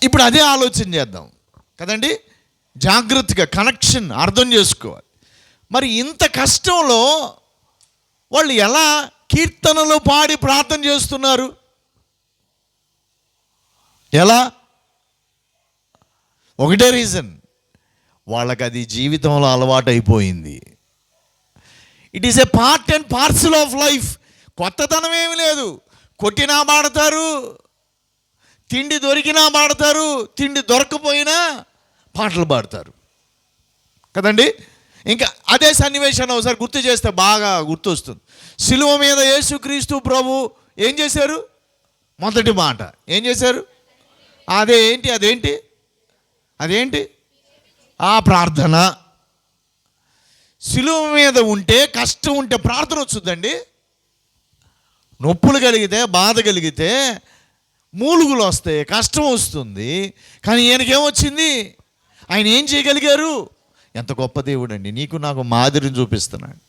ఇప్పుడు అదే ఆలోచన చేద్దాం కదండి. జాగ్రత్తగా కనెక్షన్ అర్థం చేసుకోవాలి. మరి ఇంత కష్టంలో వాళ్ళు ఎలా కీర్తనలు పాడి ప్రార్థన చేస్తున్నారు? ఎలా? ఒకటే రీజన్, వాళ్ళకి అది జీవితంలో అలవాటు అయిపోయింది. It is a part and parcel of life. కొత్తతనం ఏమి లేదు. కొట్టినా పాడతారు, తిండి దొరికినా పాడతారు, తిండి దొరకపోయినా పాటలు పాడతారు కదండి. ఇంకా అదే సన్నివేశాన్ని ఒకసారి గుర్తు చేస్తే బాగా గుర్తొస్తుంది. సిలువ మీద యేసుక్రీస్తు ప్రభు ఏం చేశారు? మొదటి మాట ఏం చేశారు? అదేంటి ఆ ప్రార్థన. సిలువ మీద ఉంటే, కష్టం ఉంటే ప్రార్థన వచ్చుద్దండి. నొప్పులు కలిగితే, బాధ కలిగితే మూలుగులు వస్తాయి, కష్టం వస్తుంది. కానీ ఈయనకేమొచ్చింది? ఆయన ఏం చేయగలిగారు? ఎంత గొప్ప దేవుడు అండి. నీకు నాకు మాదిరిని చూపిస్తున్నాడు.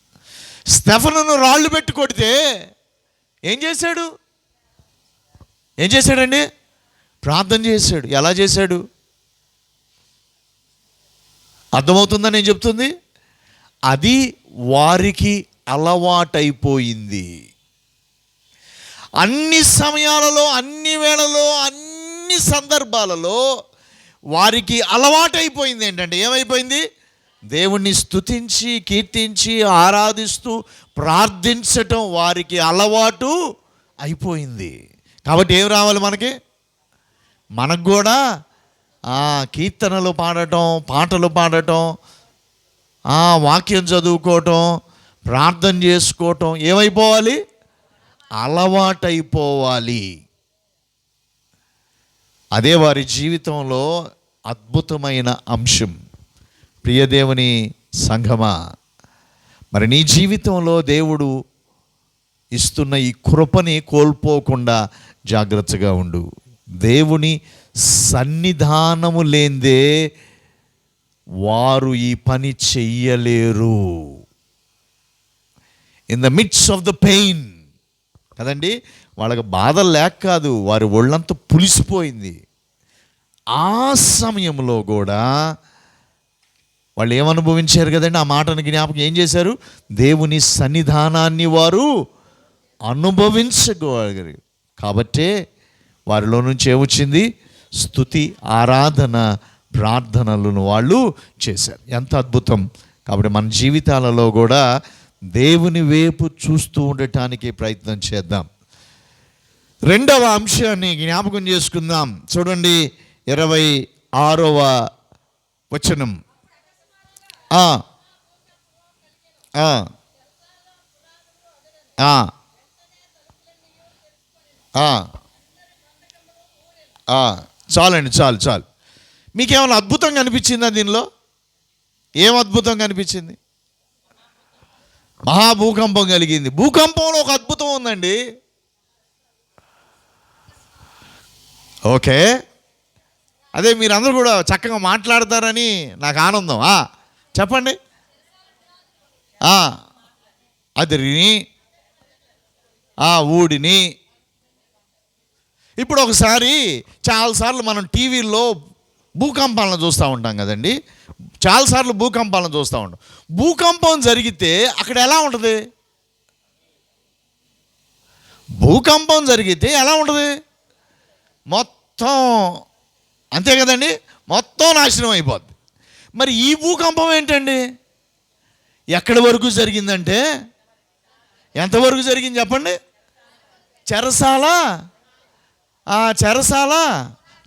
స్టెఫనును రాళ్ళు పెట్టి కొడితే ఏం చేశాడండి? ప్రార్థన చేశాడు. ఎలా చేశాడు? అర్థమవుతుందని నేను చెప్తుంది. అది వారికి అలవాటైపోయింది. అన్ని సమయాలలో, అన్ని వేళలో, అన్ని సందర్భాలలో వారికి అలవాటైపోయింది. ఏంటంటే ఏమైపోయింది? దేవుణ్ణి స్తుతించి, కీర్తించి, ఆరాధిస్తూ ప్రార్థించటం వారికి అలవాటు అయిపోయింది. కాబట్టి ఏం రావాలి మనకు కూడా కీర్తనలు పాడటం, పాటలు పాడటం, వాక్యం చదువుకోవటం, ప్రార్థన చేసుకోవటం ఏమైపోవాలి? అలవాటైపోవాలి. అదే వారి జీవితంలో అద్భుతమైన అంశం. ప్రియదేవుని సంఘమా, మరి నీ జీవితంలో దేవుడు ఇస్తున్న ఈ కృపని కోల్పోకుండా జాగ్రత్తగా ఉండు. దేవుని సన్నిధానము లేందే వారు ఈ పని చెయ్యలేరు. In the mids of the pain కదండి. వాళ్ళకి బాధ లేక కాదు, వారి ఒళ్ళంతా పులిసిపోయింది. ఆ సమయంలో కూడా వాళ్ళు ఏమనుభవించారు కదండి? ఆ మాటను జ్ఞాపకం ఏం చేశారు? దేవుని సన్నిధానాన్ని వారు అనుభవించగలిగారు. కాబట్టే వారిలో నుంచి ఏమొచ్చింది? స్తుతి, ఆరాధన, ప్రార్థనలను వాళ్ళు చేశారు. ఎంత అద్భుతం! కాబట్టి మన జీవితాలలో కూడా దేవుని వైపు చూస్తూ ఉండటానికి ప్రయత్నం చేద్దాం. రెండవ అంశాన్ని జ్ఞాపకం చేసుకుందాం. చూడండి 26వ వచనం. చాలండి, చాలు. మీకేమైనా అద్భుతంగా అనిపించిందా దీనిలో? ఏం అద్భుతంగా అనిపించింది? మహాభూకంపం కలిగింది. భూకంపంలో ఒక అద్భుతం ఉందండి. ఓకే, అదే మీరందరూ కూడా చక్కగా మాట్లాడతారని నాకు ఆనందం. చెప్పండి. అదిరిని, ఊడిని. ఇప్పుడు ఒకసారి చాలాసార్లు మనం టీవీల్లో భూకంపాలను చూస్తూ ఉంటాం కదండి. చాలాసార్లు భూకంపాలను చూస్తూ ఉంటాం. భూకంపం జరిగితే అక్కడ ఎలా ఉంటుంది? భూకంపం జరిగితే ఎలా ఉంటుంది? మొత్తం అంతే కదండి, మొత్తం నాశనం అయిపోద్ది. మరి ఈ భూకంపం ఏంటండి? ఎక్కడి వరకు జరిగిందంటే, ఎంతవరకు జరిగింది చెప్పండి? చెరసాల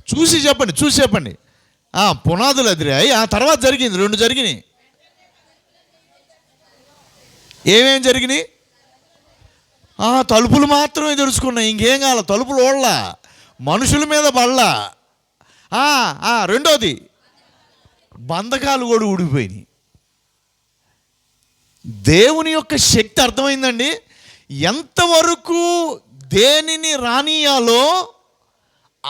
చూసి చెప్పండి. పునాదులు అదిరాయి, ఆ తర్వాత జరిగింది. 2 జరిగినాయి. ఏమేం జరిగినాయి? తలుపులు మాత్రమే తెరుచుకున్నాయి, ఇంకేం కాల. తలుపులు ఓళ్ళ, మనుషుల మీద పడలా. రెండోది, బంధకాలు కూడా ఊడిపోయినాయి. దేవుని యొక్క శక్తి అర్థమైందండి. ఎంతవరకు దేనిని రానియాలో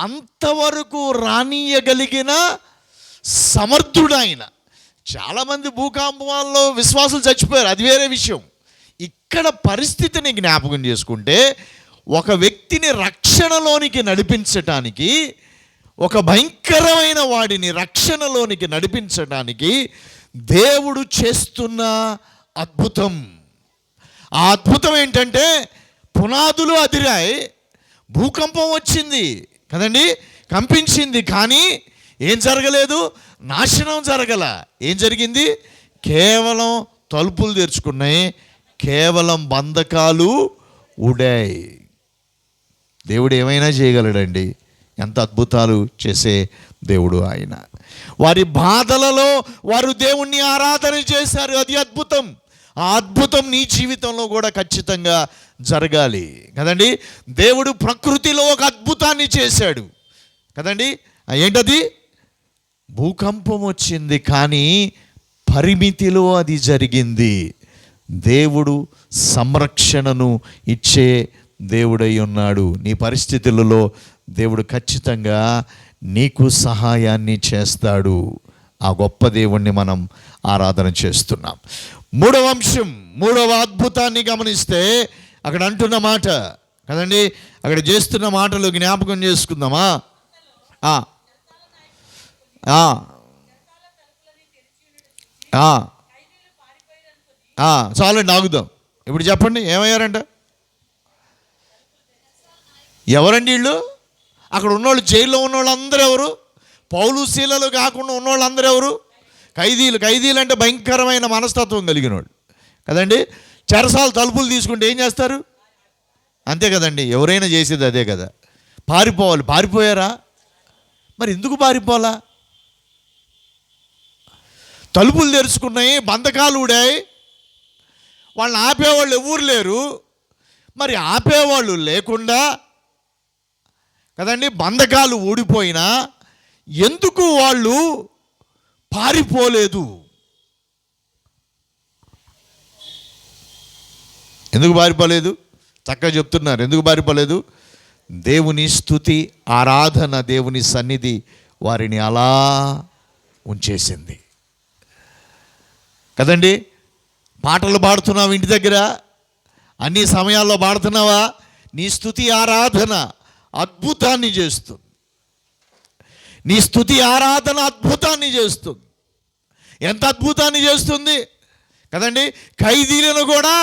అంతవరకు రానియగలిగిన సమర్థుడైన. చాలామంది భూకంపాల్లో విశ్వాసులు చచ్చిపోయారు, అది వేరే విషయం. ఇక్కడ పరిస్థితిని జ్ఞాపకం చేసుకుంటే, ఒక వ్యక్తిని రక్షణలోనికి నడిపించటానికి, ఒక భయంకరమైన వాడిని రక్షణలోనికి నడిపించడానికి దేవుడు చేస్తున్న అద్భుతం. ఆ అద్భుతం ఏంటంటే, పునాదులు అదిరాయి, భూకంపం వచ్చింది కదండి, కంపించింది, కానీ ఏం జరగలేదు, నాశనం జరగల. ఏం జరిగింది? కేవలం తలుపులు తెరుచుకున్నాయి, కేవలం బంధకాలు ఊడాయి. దేవుడు ఏమైనా చేయగలడండి, ఎంత అద్భుతాలు చేసే దేవుడు ఆయన. వారి బాధలలో వారు దేవుణ్ణి ఆరాధన చేశారు, అది అద్భుతం. ఆ అద్భుతం నీ జీవితంలో కూడా ఖచ్చితంగా జరగాలి కదండి. దేవుడు ప్రకృతిలో ఒక అద్భుతాన్ని చేశాడు కదండి. ఏంటది? భూకంపం వచ్చింది, కానీ పరిమితిలో అది జరిగింది. దేవుడు సంరక్షణను ఇచ్చే దేవుడై ఉన్నాడు. నీ పరిస్థితులలో దేవుడు ఖచ్చితంగా నీకు సహాయాన్ని చేస్తాడు. ఆ గొప్ప దేవుణ్ణి మనం ఆరాధన చేస్తున్నాం. మూడవ అంశం, మూడవ అద్భుతాన్ని గమనిస్తే అక్కడ అంటున్న మాట కదండి, అక్కడ చేస్తున్న మాటలు జ్ఞాపకం చేసుకుందామా? చాలండి, ఆగుదాం. ఇప్పుడు చెప్పండి, ఏమయ్యారంట? ఎవరండి వీళ్ళు? అక్కడ ఉన్నోళ్ళు, జైల్లో ఉన్నోళ్ళు అందరూ ఎవరు? పౌలు శీలలు కాకుండా ఉన్నోళ్ళు అందరూ ఎవరు? ఖైదీలు. ఖైదీలు అంటే భయంకరమైన మనస్తత్వం కలిగిన వాళ్ళు కదండి. చెరసాల తలుపులు తీసుకుంటే ఏం చేస్తారు? అంతే కదండి, ఎవరైనా చేసేది అదే కదా, పారిపోవాలి. పారిపోయారా? మరి ఎందుకు పారిపోలా? తలుపులు తెరుచుకున్నాయి, బంధకాలు ఊడాయి, వాళ్ళని ఆపేవాళ్ళు ఎవరు లేరు. మరి ఆపేవాళ్ళు లేకుండా కదండి, బంధకాలు ఊడిపోయినా ఎందుకు వాళ్ళు పారిపోలేదు? ఎందుకు పారిపోలేదు? చక్కగా చెప్తున్నారు ఎందుకు పారిపోలేదు. దేవుని స్తుతి, ఆరాధన, దేవుని సన్నిధి వారిని అలా ఉంచేసింది కదండి. పాటలు పాడుతున్నావు ఇంటి దగ్గర, అన్ని సమయాల్లో పాడుతున్నావా? నీ స్తుతి ఆరాధన అద్భుతాన్ని చేస్తుంది. నీ స్తుతి ఆరాధన అద్భుతాన్ని చేస్తుంది. ఎంత అద్భుతాన్ని చేస్తుంది కదండి. ఖైదీలను కూడా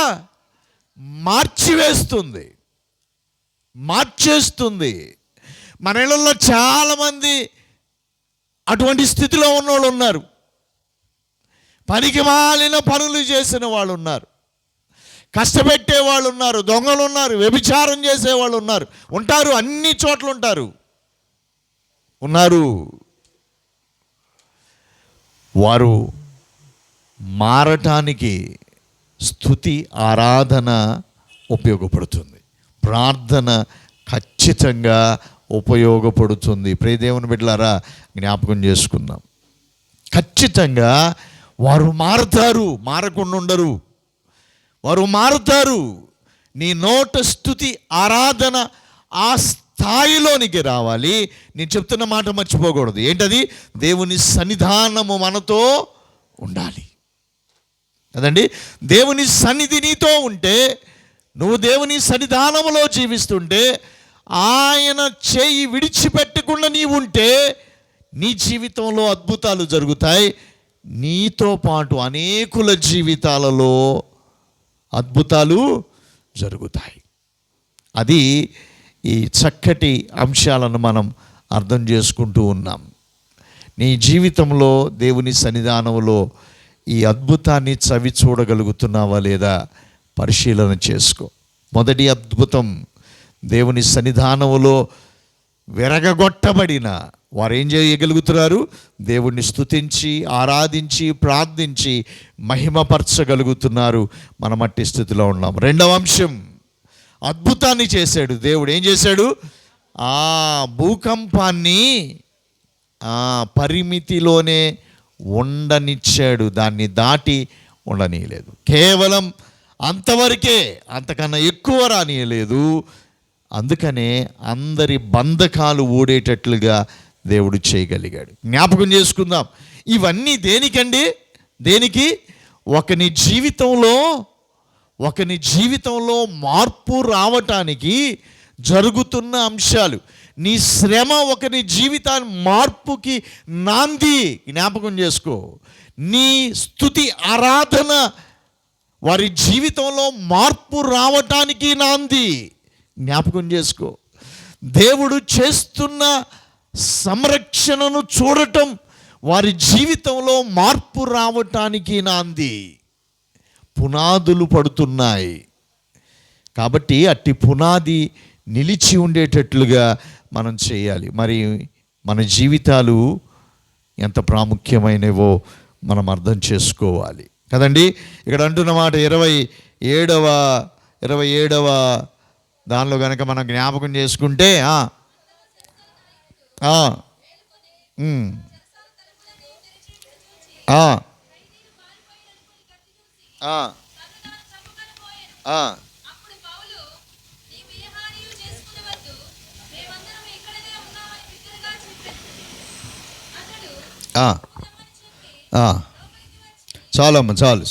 మార్చేస్తుంది. మన ఇళ్ళల్లో చాలామంది అటువంటి స్థితిలో ఉన్నవాళ్ళు ఉన్నారు. పనికి మాలిన పనులు చేసిన వాళ్ళు ఉన్నారు, కష్టపెట్టే వాళ్ళు ఉన్నారు, దొంగలు ఉన్నారు, వ్యభిచారం చేసేవాళ్ళు ఉంటారు, అన్ని చోట్ల ఉన్నారు. వారు మారటానికి స్తుతి ఆరాధన ఉపయోగపడుతుంది, ప్రార్థన ఖచ్చితంగా ఉపయోగపడుతుంది. ప్రియ దేవుని బిడ్డలారా, జ్ఞాపకం చేసుకుందాం. ఖచ్చితంగా వారు మారతారు, మారకుండా ఉండరు. వారు మారుతారు. నీ నోట స్తుతి ఆరాధన ఆ స్థాయిలోనికి రావాలి. నేను చెప్తున్న మాట మర్చిపోకూడదు. ఏంటది? దేవుని సన్నిధానము మనతో ఉండాలి కదండి. దేవుని సన్నిధి నీతో ఉంటే, నువ్వు దేవుని సన్నిధానములో జీవిస్తుంటే, ఆయన చేయి విడిచిపెట్టకుండా నీవు ఉంటే, నీ జీవితంలో అద్భుతాలు జరుగుతాయి. నీతో పాటు అనేకుల జీవితాలలో అద్భుతాలు జరుగుతాయి. అది ఈ చక్కటి అంశాలను మనం అర్థం చేసుకుంటూ ఉన్నాం. నీ జీవితంలో దేవుని సన్నిధానంలో ఈ అద్భుతాన్ని చవి చూడగలుగుతున్నావా లేదా పరిశీలన చేసుకో. మొదటి అద్భుతం, దేవుని సన్నిధానంలో విరగగొట్టబడిన వారు ఏం చేయగలుగుతున్నారు? దేవుణ్ణి స్తుతించి, ఆరాధించి, ప్రార్థించి మహిమపరచగలుగుతున్నారు. మనం అట్టి స్థితిలో ఉన్నాం. రెండవ అంశం, అద్భుతాన్ని చేశాడు దేవుడు. ఏం చేశాడు? ఆ భూకంపాన్ని పరిమితిలోనే ఉండనిచ్చాడు, దాన్ని దాటి ఉండనీయలేదు. కేవలం అంతవరకే, అంతకన్నా ఎక్కువ రానియలేదు. అందుకనే అందరి బంధకాలు ఊడేటట్లుగా దేవుడు చేయగలిగాడు. జ్ఞాపకం చేసుకుందాం. ఇవన్నీ దేనికండి? దేనికి? ఒకని జీవితంలో మార్పు రావటానికి జరుగుతున్న అంశాలు. నీ శ్రమ ఒకని జీవితాన్ని మార్పుకి నాంది. జ్ఞాపకం చేసుకో. నీ స్తుతి ఆరాధన వారి జీవితంలో మార్పు రావటానికి నాంది. జ్ఞాపకం చేసుకో. దేవుడు చేస్తున్న సంరక్షణను చూడటం వారి జీవితంలో మార్పు రావటానికి నాంది. పునాదులు పడుతున్నాయి కాబట్టి అట్టి పునాది నిలిచి ఉండేటట్లుగా మనం చేయాలి. మరి మన జీవితాలు ఎంత ప్రాముఖ్యమైనవో మనం అర్థం చేసుకోవాలి కదండి. ఇక్కడ అంటున్న మాట 27వ దానిలో కనుక మనం జ్ఞాపకం చేసుకుంటే చాలమ్మ చాలు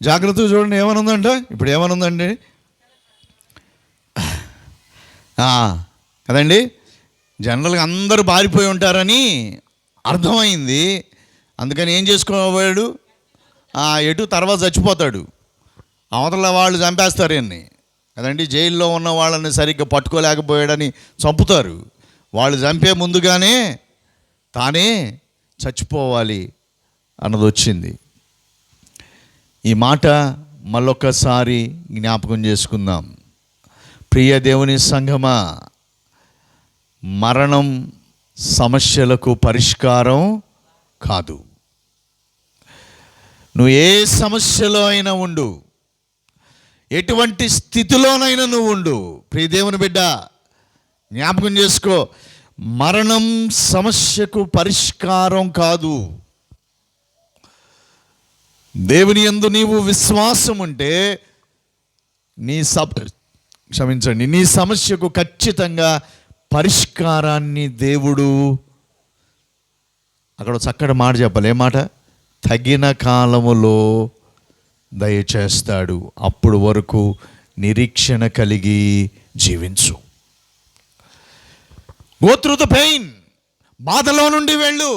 జాగ్రత్తగా చూడండి. ఏమనుందంట ఇప్పుడు? ఏమనుందండి కదండి. జనరల్గా అందరూ పారిపోయి ఉంటారని అర్థమైంది. అందుకని ఏం చేసుకోవాడు? ఎటు తర్వాత చచ్చిపోతాడు. అవతల వాళ్ళు చంపేస్తారు ఈయన్ని కదండి. జైల్లో ఉన్న వాళ్ళని సరిగ్గా పట్టుకోలేకపోయాడని చంపుతారు. వాళ్ళు చంపే ముందుగానే తానే చచ్చిపోవాలి అన్నది వచ్చింది. ఈ మాట మళ్ళొక్కసారి జ్ఞాపకం చేసుకుందాం. ప్రియ దేవుని సంఘమా, మరణం సమస్యలకు పరిష్కారం కాదు. నువ్వు ఏ సమస్యలో అయినా ఉండు, ఎటువంటి స్థితిలోనైనా నువ్వు ఉండు, ప్రియ దేవుని బిడ్డ జ్ఞాపకం చేసుకో. మరణం సమస్యకు పరిష్కారం కాదు. దేవుని యందు నీవు విశ్వాసం ఉంటే నీ సమస్యకు ఖచ్చితంగా పరిష్కారాన్ని దేవుడు అక్కడ చక్కటి మాట చెప్పాలి. ఏ మాట? తగిన కాలములో దయచేస్తాడు. అప్పుడు వరకు నిరీక్షణ కలిగి జీవించు. Go through the pain. బాధలో నుండి వెళ్ళు,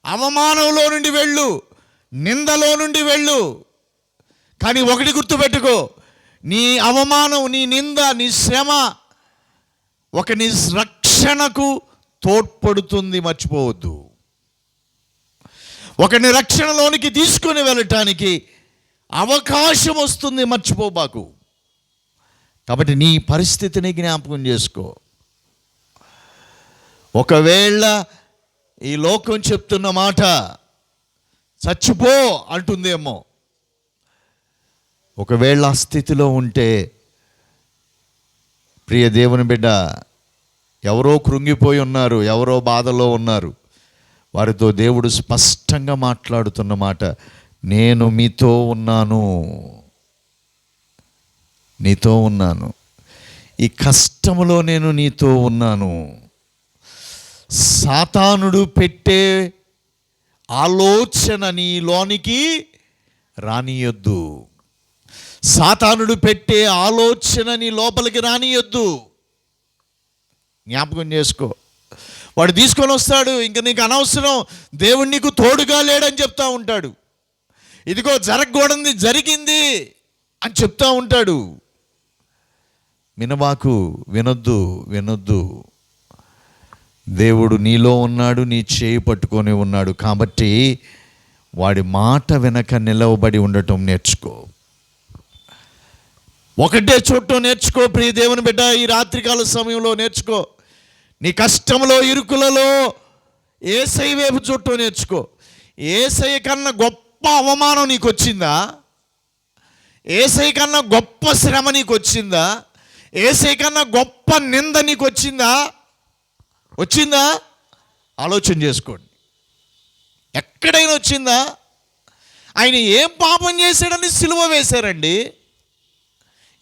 అవమానంలో నుండి వెళ్ళు, నిందలో నుండి వెళ్ళు. కానీ ఒకటి గుర్తుపెట్టుకో, నీ అవమానం, నీ నింద, నీ శ్రమ ఒక నీ రక్షణకు తోడ్పడుతుంది. మర్చిపోవద్దు. ఒకని రక్షణలోనికి తీసుకొని వెళ్ళటానికి అవకాశం వస్తుంది. మర్చిపోబాకు. కాబట్టి నీ పరిస్థితిని జ్ఞాపకం చేసుకో. ఒకవేళ ఈ లోకం చెప్తున్న మాట చచ్చిపో అంటుందేమో, ఒకవేళ ఆ స్థితిలో ఉంటే ప్రియ దేవుని బిడ్డ, ఎవరో కృంగిపోయి ఉన్నారు, ఎవరో బాధలో ఉన్నారు, వారితో దేవుడు స్పష్టంగా మాట్లాడుతున్న మాట, నేను మీతో ఉన్నాను, నీతో ఉన్నాను, ఈ కష్టములో నేను నీతో ఉన్నాను. సాతానుడు పెట్టే ఆలోచన నీలోనికి రానియొద్దు. సాతానుడు పెట్టే ఆలోచన నీ లోపలికి రానియొద్దు. జ్ఞాపకం చేసుకో. వాడు తీసుకొని వస్తాడు, ఇంకా నీకు అనవసరం, దేవుడు నీకు తోడుగా లేడని చెప్తా ఉంటాడు. ఇదిగో జరగకూడదు జరిగింది అని చెప్తా ఉంటాడు. వినబాకు, వినొద్దు. దేవుడు నీలో ఉన్నాడు, నీ చేయి పట్టుకొని ఉన్నాడు. కాబట్టి వాడి మాట వెనక నిలవబడి ఉండటం నేర్చుకో. ఒకటే చోట నేర్చుకో ప్రియ దేవుని బిడ్డ. ఈ రాత్రికాల సమయంలో నేర్చుకో. నీ కష్టంలో, ఇరుకులలో యేసయ్య వైపు చుట్టూ నేర్చుకో. యేసయ్య కన్నా గొప్ప అవమానం నీకు వచ్చిందా? యేసయ్య కన్నా గొప్ప శ్రమ నీకు వచ్చిందా? యేసయ్య కన్నా గొప్ప నింద నీకు వచ్చిందా? ఆలోచన చేసుకోండి. ఎక్కడైనా వచ్చిందా? ఆయన ఏం పాపం చేశాడని సిలువ వేశారండి?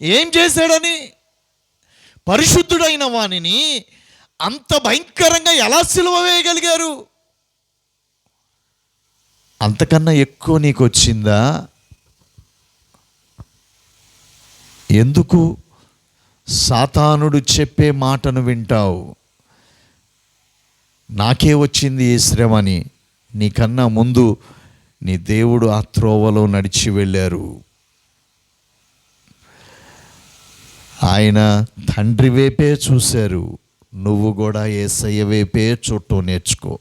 ఏం చేశాడని? పరిశుద్ధుడైన వానిని అంత భయంకరంగా ఎలా సిలువ వేయగలిగారు? అంతకన్నా ఎక్కువ నీకు వచ్చిందా? ఎందుకు సాతానుడు చెప్పే మాటను వింటావు? నాకే వచ్చింది ఈ శ్రమని. నీకన్నా ముందు నీ దేవుడు ఆ త్రోవలో నడిచి వెళ్ళారు. ఆయన తండ్రి వైపే చూశారు. నువ్వు కూడా యేసయ్య వైపే చూడటం నేర్చుకో.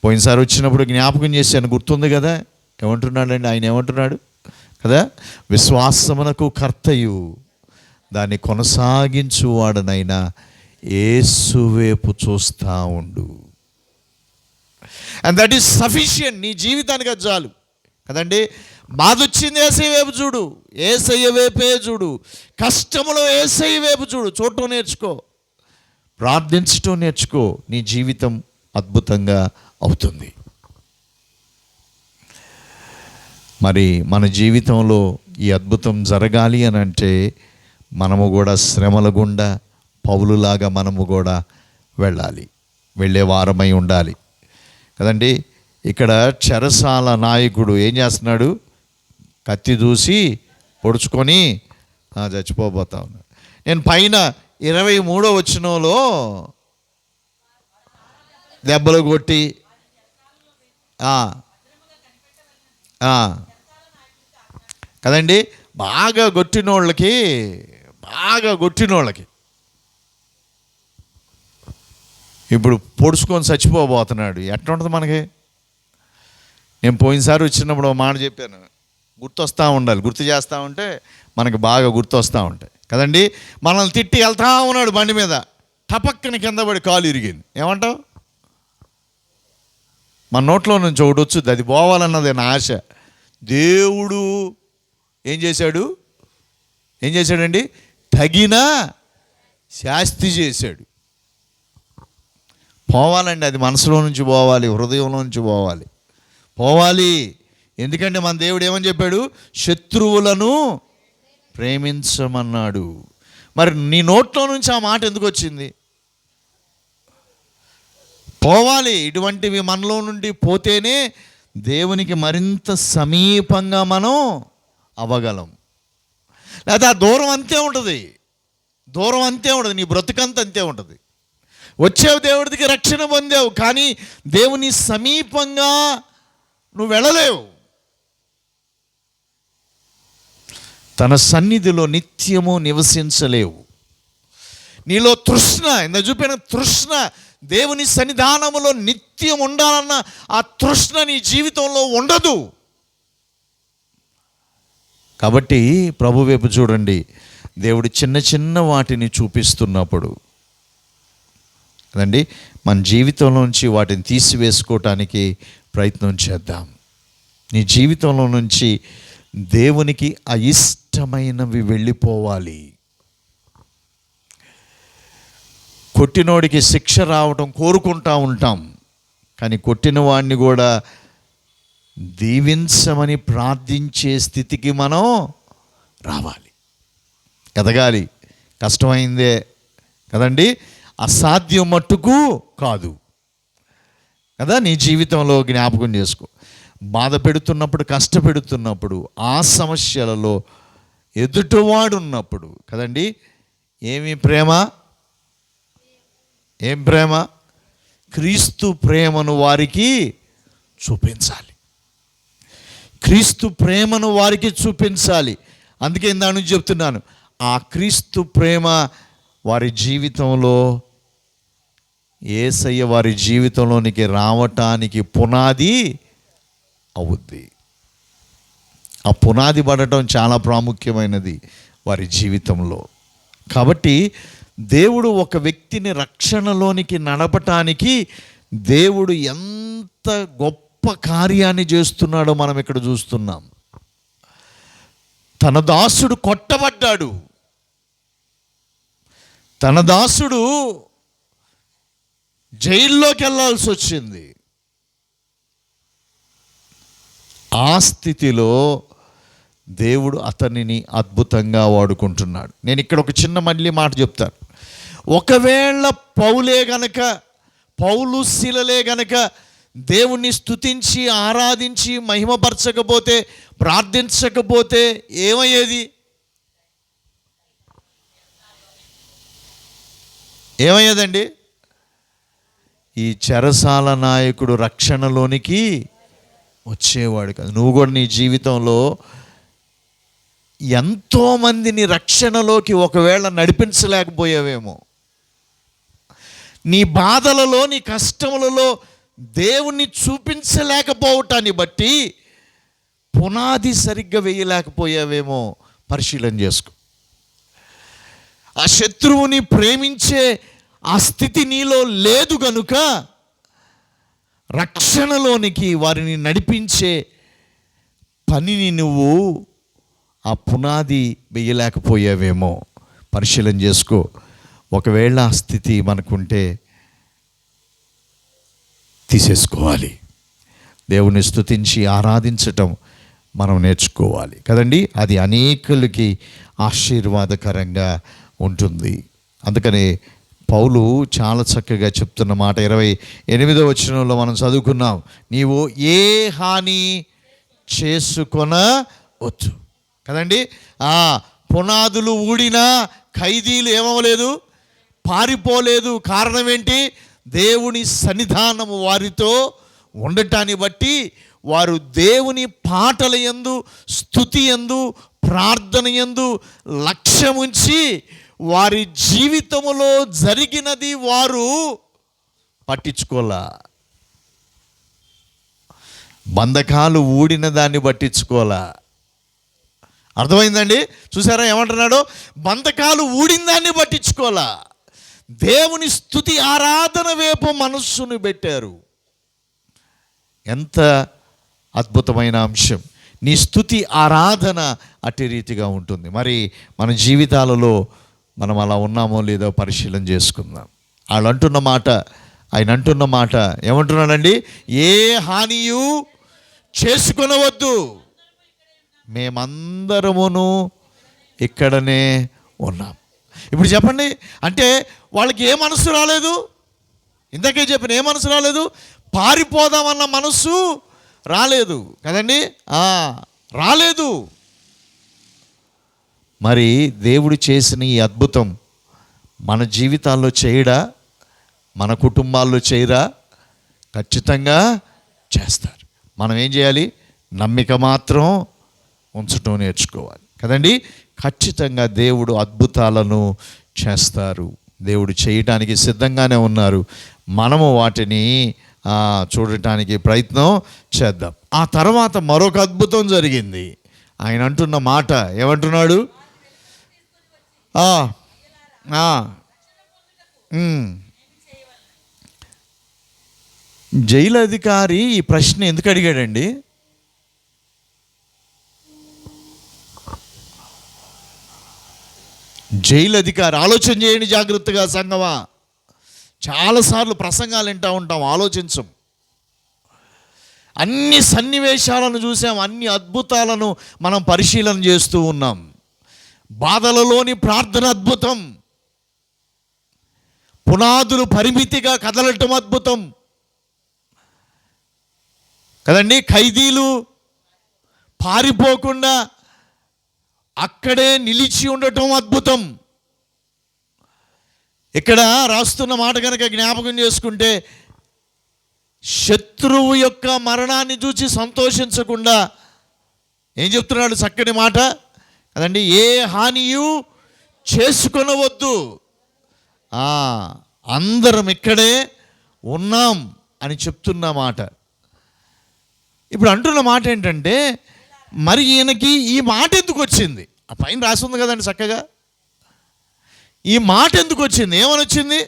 పోయినసారి వచ్చినప్పుడు జ్ఞాపకం చేశాను, గుర్తుంది కదా? ఏమంటున్నాడండి ఆయన? ఏమంటున్నాడు కదా? విశ్వాసమునకు కర్తయు దాన్ని కొనసాగించువాడనైనా యేసు వైపు చూస్తూ ఉండు. And that is sufficient. నీ జీవితానికి అది చాలు కదండి. బాధొచ్చింది యేసయ్య వైపు చూడు, యేసయ్య వైపే చూడు. కష్టములో యేసయ్య వైపు చూడు. చూడటం నేర్చుకో, ప్రార్థించటం నేర్చుకో. నీ జీవితం అద్భుతంగా అవుతుంది. మరి మన జీవితంలో ఈ అద్భుతం జరగాలి అని అంటే మనము కూడా శ్రమల గుండా పౌలులాగా మనము కూడా వెళ్ళాలి, వెళ్ళే వారమై ఉండాలి కదండి. ఇక్కడ చెరసాల నాయకుడు ఏం చేస్తున్నాడు? కత్తి దూసి పొడుచుకొని చచ్చిపోతా ఉన్నాడు. నేను పైన 23వ వచనంలో దెబ్బలు కొట్టి కదండి, బాగా కొట్టినోళ్ళకి ఇప్పుడు పొడుచుకొని చచ్చిపోబోతున్నాడు. ఎట్లా ఉంటుంది మనకి? నేను పోయినసారి వచ్చినప్పుడు మాట చెప్పాను, గుర్తొస్తూ ఉండాలి. గుర్తు చేస్తూ ఉంటే మనకి బాగా గుర్తొస్తూ ఉంటాయి కదండి. మనల్ని తిట్టి వెళ్తా ఉన్నాడు బండి మీద, టపక్కని కింద పడి కాలు ఇరిగింది. ఏమంటావు? మన నోట్లో నుంచి ఒకటి వచ్చుద్ది, అది పోవాలన్నది నా ఆశ. దేవుడు ఏం చేశాడండి? తగిన శాస్తి చేశాడు. పోవాలండి, అది మనసులో నుంచి పోవాలి, హృదయంలో నుంచి పోవాలి. ఎందుకంటే మన దేవుడు ఏమని చెప్పాడు? శత్రువులను ప్రేమించమన్నాడు. మరి నీ నోట్లో నుంచి ఆ మాట ఎందుకు వచ్చింది? పోవాలి. ఇటువంటివి మనలో నుండి పోతేనే దేవునికి మరింత సమీపంగా మనం అవ్వగలం. లేదా ఆ దూరం అంతే ఉంటుంది, నీ బ్రతుకంత అంతే ఉంటుంది. వచ్చావు, దేవుడికి రక్షణ పొందావు, కానీ దేవుని సమీపంగా నువ్వు వెళ్ళలేవు. తన సన్నిధిలో నిత్యము నివసించలేవు. నీలో తృష్ణ, ఇంత చూపిన తృష్ణ, దేవుని సన్నిధానములో నిత్యం ఉండాలన్న ఆ తృష్ణ నీ జీవితంలో ఉండదు. కాబట్టి ప్రభు వైపు చూడండి. దేవుడు చిన్న చిన్న వాటిని చూపిస్తున్నప్పుడు కదండి, మన జీవితంలోంచి వాటిని తీసివేసుకోవటానికి ప్రయత్నం చేద్దాం. నీ జీవితంలో నుంచి దేవునికి అయిష్టమైనవి వెళ్ళిపోవాలి. కొట్టినోడికి శిక్ష రావటం కోరుకుంటూ ఉంటాం, కానీ కొట్టిన వాడిని కూడా దీవించమని ప్రార్థించే స్థితికి మనం రావాలి, ఎదగాలి. కష్టమైందే కదండి, అసాధ్యం మట్టుకు కాదు కదా. నీ జీవితంలో జ్ఞాపకం చేసుకో. బాధ పెడుతున్నప్పుడు, కష్టపెడుతున్నప్పుడు, ఆ సమస్యలలో ఎదుటివాడు ఉన్నప్పుడు కదండి, ఏం ప్రేమ? క్రీస్తు ప్రేమను వారికి చూపించాలి. అందుకే ఇందా నుంచి చెప్తున్నాను, ఆ క్రీస్తు ప్రేమ వారి జీవితంలో, యేసయ్య వారి జీవితంలోనికి రావటానికి పునాది అవుద్ది. ఆ పునాది పడటం చాలా ప్రాముఖ్యమైనది వారి జీవితంలో. కాబట్టి దేవుడు ఒక వ్యక్తిని రక్షణలోనికి నడపటానికి దేవుడు ఎంత గొప్ప కార్యాన్ని చేస్తున్నాడో మనం ఇక్కడ చూస్తున్నాం. తన దాసుడు కొట్టబడ్డాడు, తన దాసుడు జైల్లోకి వెళ్ళాల్సి వచ్చింది. ఆ స్థితిలో దేవుడు అతనిని అద్భుతంగా వాడుకుంటున్నాడు. నేను ఇక్కడ ఒక చిన్న మళ్ళీ మాట చెప్తాను. ఒకవేళ పౌలు శీలలే గనక దేవుణ్ణి స్తుతించి ఆరాధించి మహిమపరచకపోతే, ప్రార్థించకపోతే ఏమయ్యేదండి? ఈ చెరసాల నాయకుడు రక్షణలోనికి వచ్చేవాడు కాదు. నువ్వు కూడా నీ జీవితంలో ఎంతోమందిని రక్షణలోకి ఒకవేళ నడిపించలేకపోయావేమో, నీ బాధలలో, నీ కష్టములలో దేవుణ్ణి చూపించలేకపోవటాన్ని బట్టి పునాది సరిగ్గా వేయలేకపోయావేమో పరిశీలన చేసుకో. ఆ శత్రువుని ప్రేమించే ఆ స్థితి నీలో లేదు గనుక రక్షణలోనికి వారిని నడిపించే పనిని నువ్వు ఆ పునాది వేయలేకపోయావేమో పరిశీలన చేసుకో. ఒకవేళ ఆ స్థితి మనకుంటే తీసేసుకోవాలి. దేవుని స్తుతించి ఆరాధించటం మనం నేర్చుకోవాలి కదండి. అది అనేకులకి ఆశీర్వాదకరంగా ఉంటుంది. అందుకని పౌలు చాలా చక్కగా చెప్తున్న మాట 28వ వచనంలో మనం చదువుకున్నాం. నీవు ఏ హాని చేసుకొనవద్దు కదండి. పునాదులు ఊడినా ఖైదీలు ఏమవలేదు, పారిపోలేదు. కారణం ఏంటి? దేవుని సన్నిధానము వారితో ఉండటాన్ని బట్టి వారు దేవుని పాటల యందు, స్తుతి యందు, ప్రార్థన యందు లక్ష్యముంచి వారి జీవితములో జరిగినది వారు పట్టించుకోలా. బంధకాలు ఊడిన దాన్ని పట్టించుకోలా. అర్థమైందండి? చూసారా ఏమంటున్నాడు? బంధకాలు ఊడిన దాన్ని పట్టించుకోలా. దేవుని స్తుతి ఆరాధన వైపు మనస్సును పెట్టారు. ఎంత అద్భుతమైన అంశం! నీ స్తుతి ఆరాధన అట్టి రీతిగా ఉంటుంది. మరి మన జీవితాలలో మనం అలా ఉన్నామో లేదో పరిశీలన చేసుకుందాం. ఆయన అంటున్న మాట ఏమంటున్నాడండి? ఏ హానియు చేసుకొనవద్దు, మేమందరమును ఇక్కడనే ఉన్నాం. ఇప్పుడు చెప్పండి, అంటే వాళ్ళకి ఏ మనసు రాలేదు? ఇందాకే చెప్పిన ఏ మనసు రాలేదు? పారిపోదామన్న మనసు రాలేదు కదండి. రాలేదు. మరి దేవుడు చేసిన ఈ అద్భుతం మన జీవితాల్లో చేయడా? మన కుటుంబాల్లో చేయరా? ఖచ్చితంగా చేస్తారు. మనం ఏం చేయాలి? నమ్మిక మాత్రం ఉంచటం నేర్చుకోవాలి కదండి. ఖచ్చితంగా దేవుడు అద్భుతాలను చేస్తారు. దేవుడు చేయటానికి సిద్ధంగానే ఉన్నారు. మనము వాటిని చూడటానికి ప్రయత్నం చేద్దాం. ఆ తర్వాత మరొక అద్భుతం జరిగింది. ఆయన అంటున్న మాట ఏమంటున్నాడు? జైలు అధికారి ఈ ప్రశ్న ఎందుకు అడిగాడండి? జైలు అధికారి, ఆలోచన చేయండి జాగ్రత్తగా సంగమా. చాలాసార్లు ప్రసంగాలు వింటూ ఉంటాం, ఆలోచించం. అన్ని సన్నివేశాలను చూసాం, అన్ని అద్భుతాలను మనం పరిశీలన చేస్తూ ఉన్నాం. బాధలలోని ప్రార్థన అద్భుతం, పునాదులు పరిమితిగా కదలటం అద్భుతం కదండి. ఖైదీలు పారిపోకుండా అక్కడే నిలిచి ఉండటం అద్భుతం. ఇక్కడ రాస్తున్న మాట కనుక జ్ఞాపకం చేసుకుంటే, శత్రువు యొక్క మరణాన్ని చూసి సంతోషించకుండా ఏం చెప్తున్నాడు? చక్కని మాట కదండి. ఏ హానియు చేసుకొనవద్దు, అందరం ఇక్కడే ఉన్నాం అని చెప్తున్న మాట. ఇప్పుడు అంటున్న మాట ఏంటంటే, మరి ఈయనకి ఈ మాట ఎందుకు వచ్చింది? ఆ పైన రాసి ఉంది కదండి చక్కగా. ఈ మాట ఎందుకు వచ్చింది? ఏమని వచ్చింది?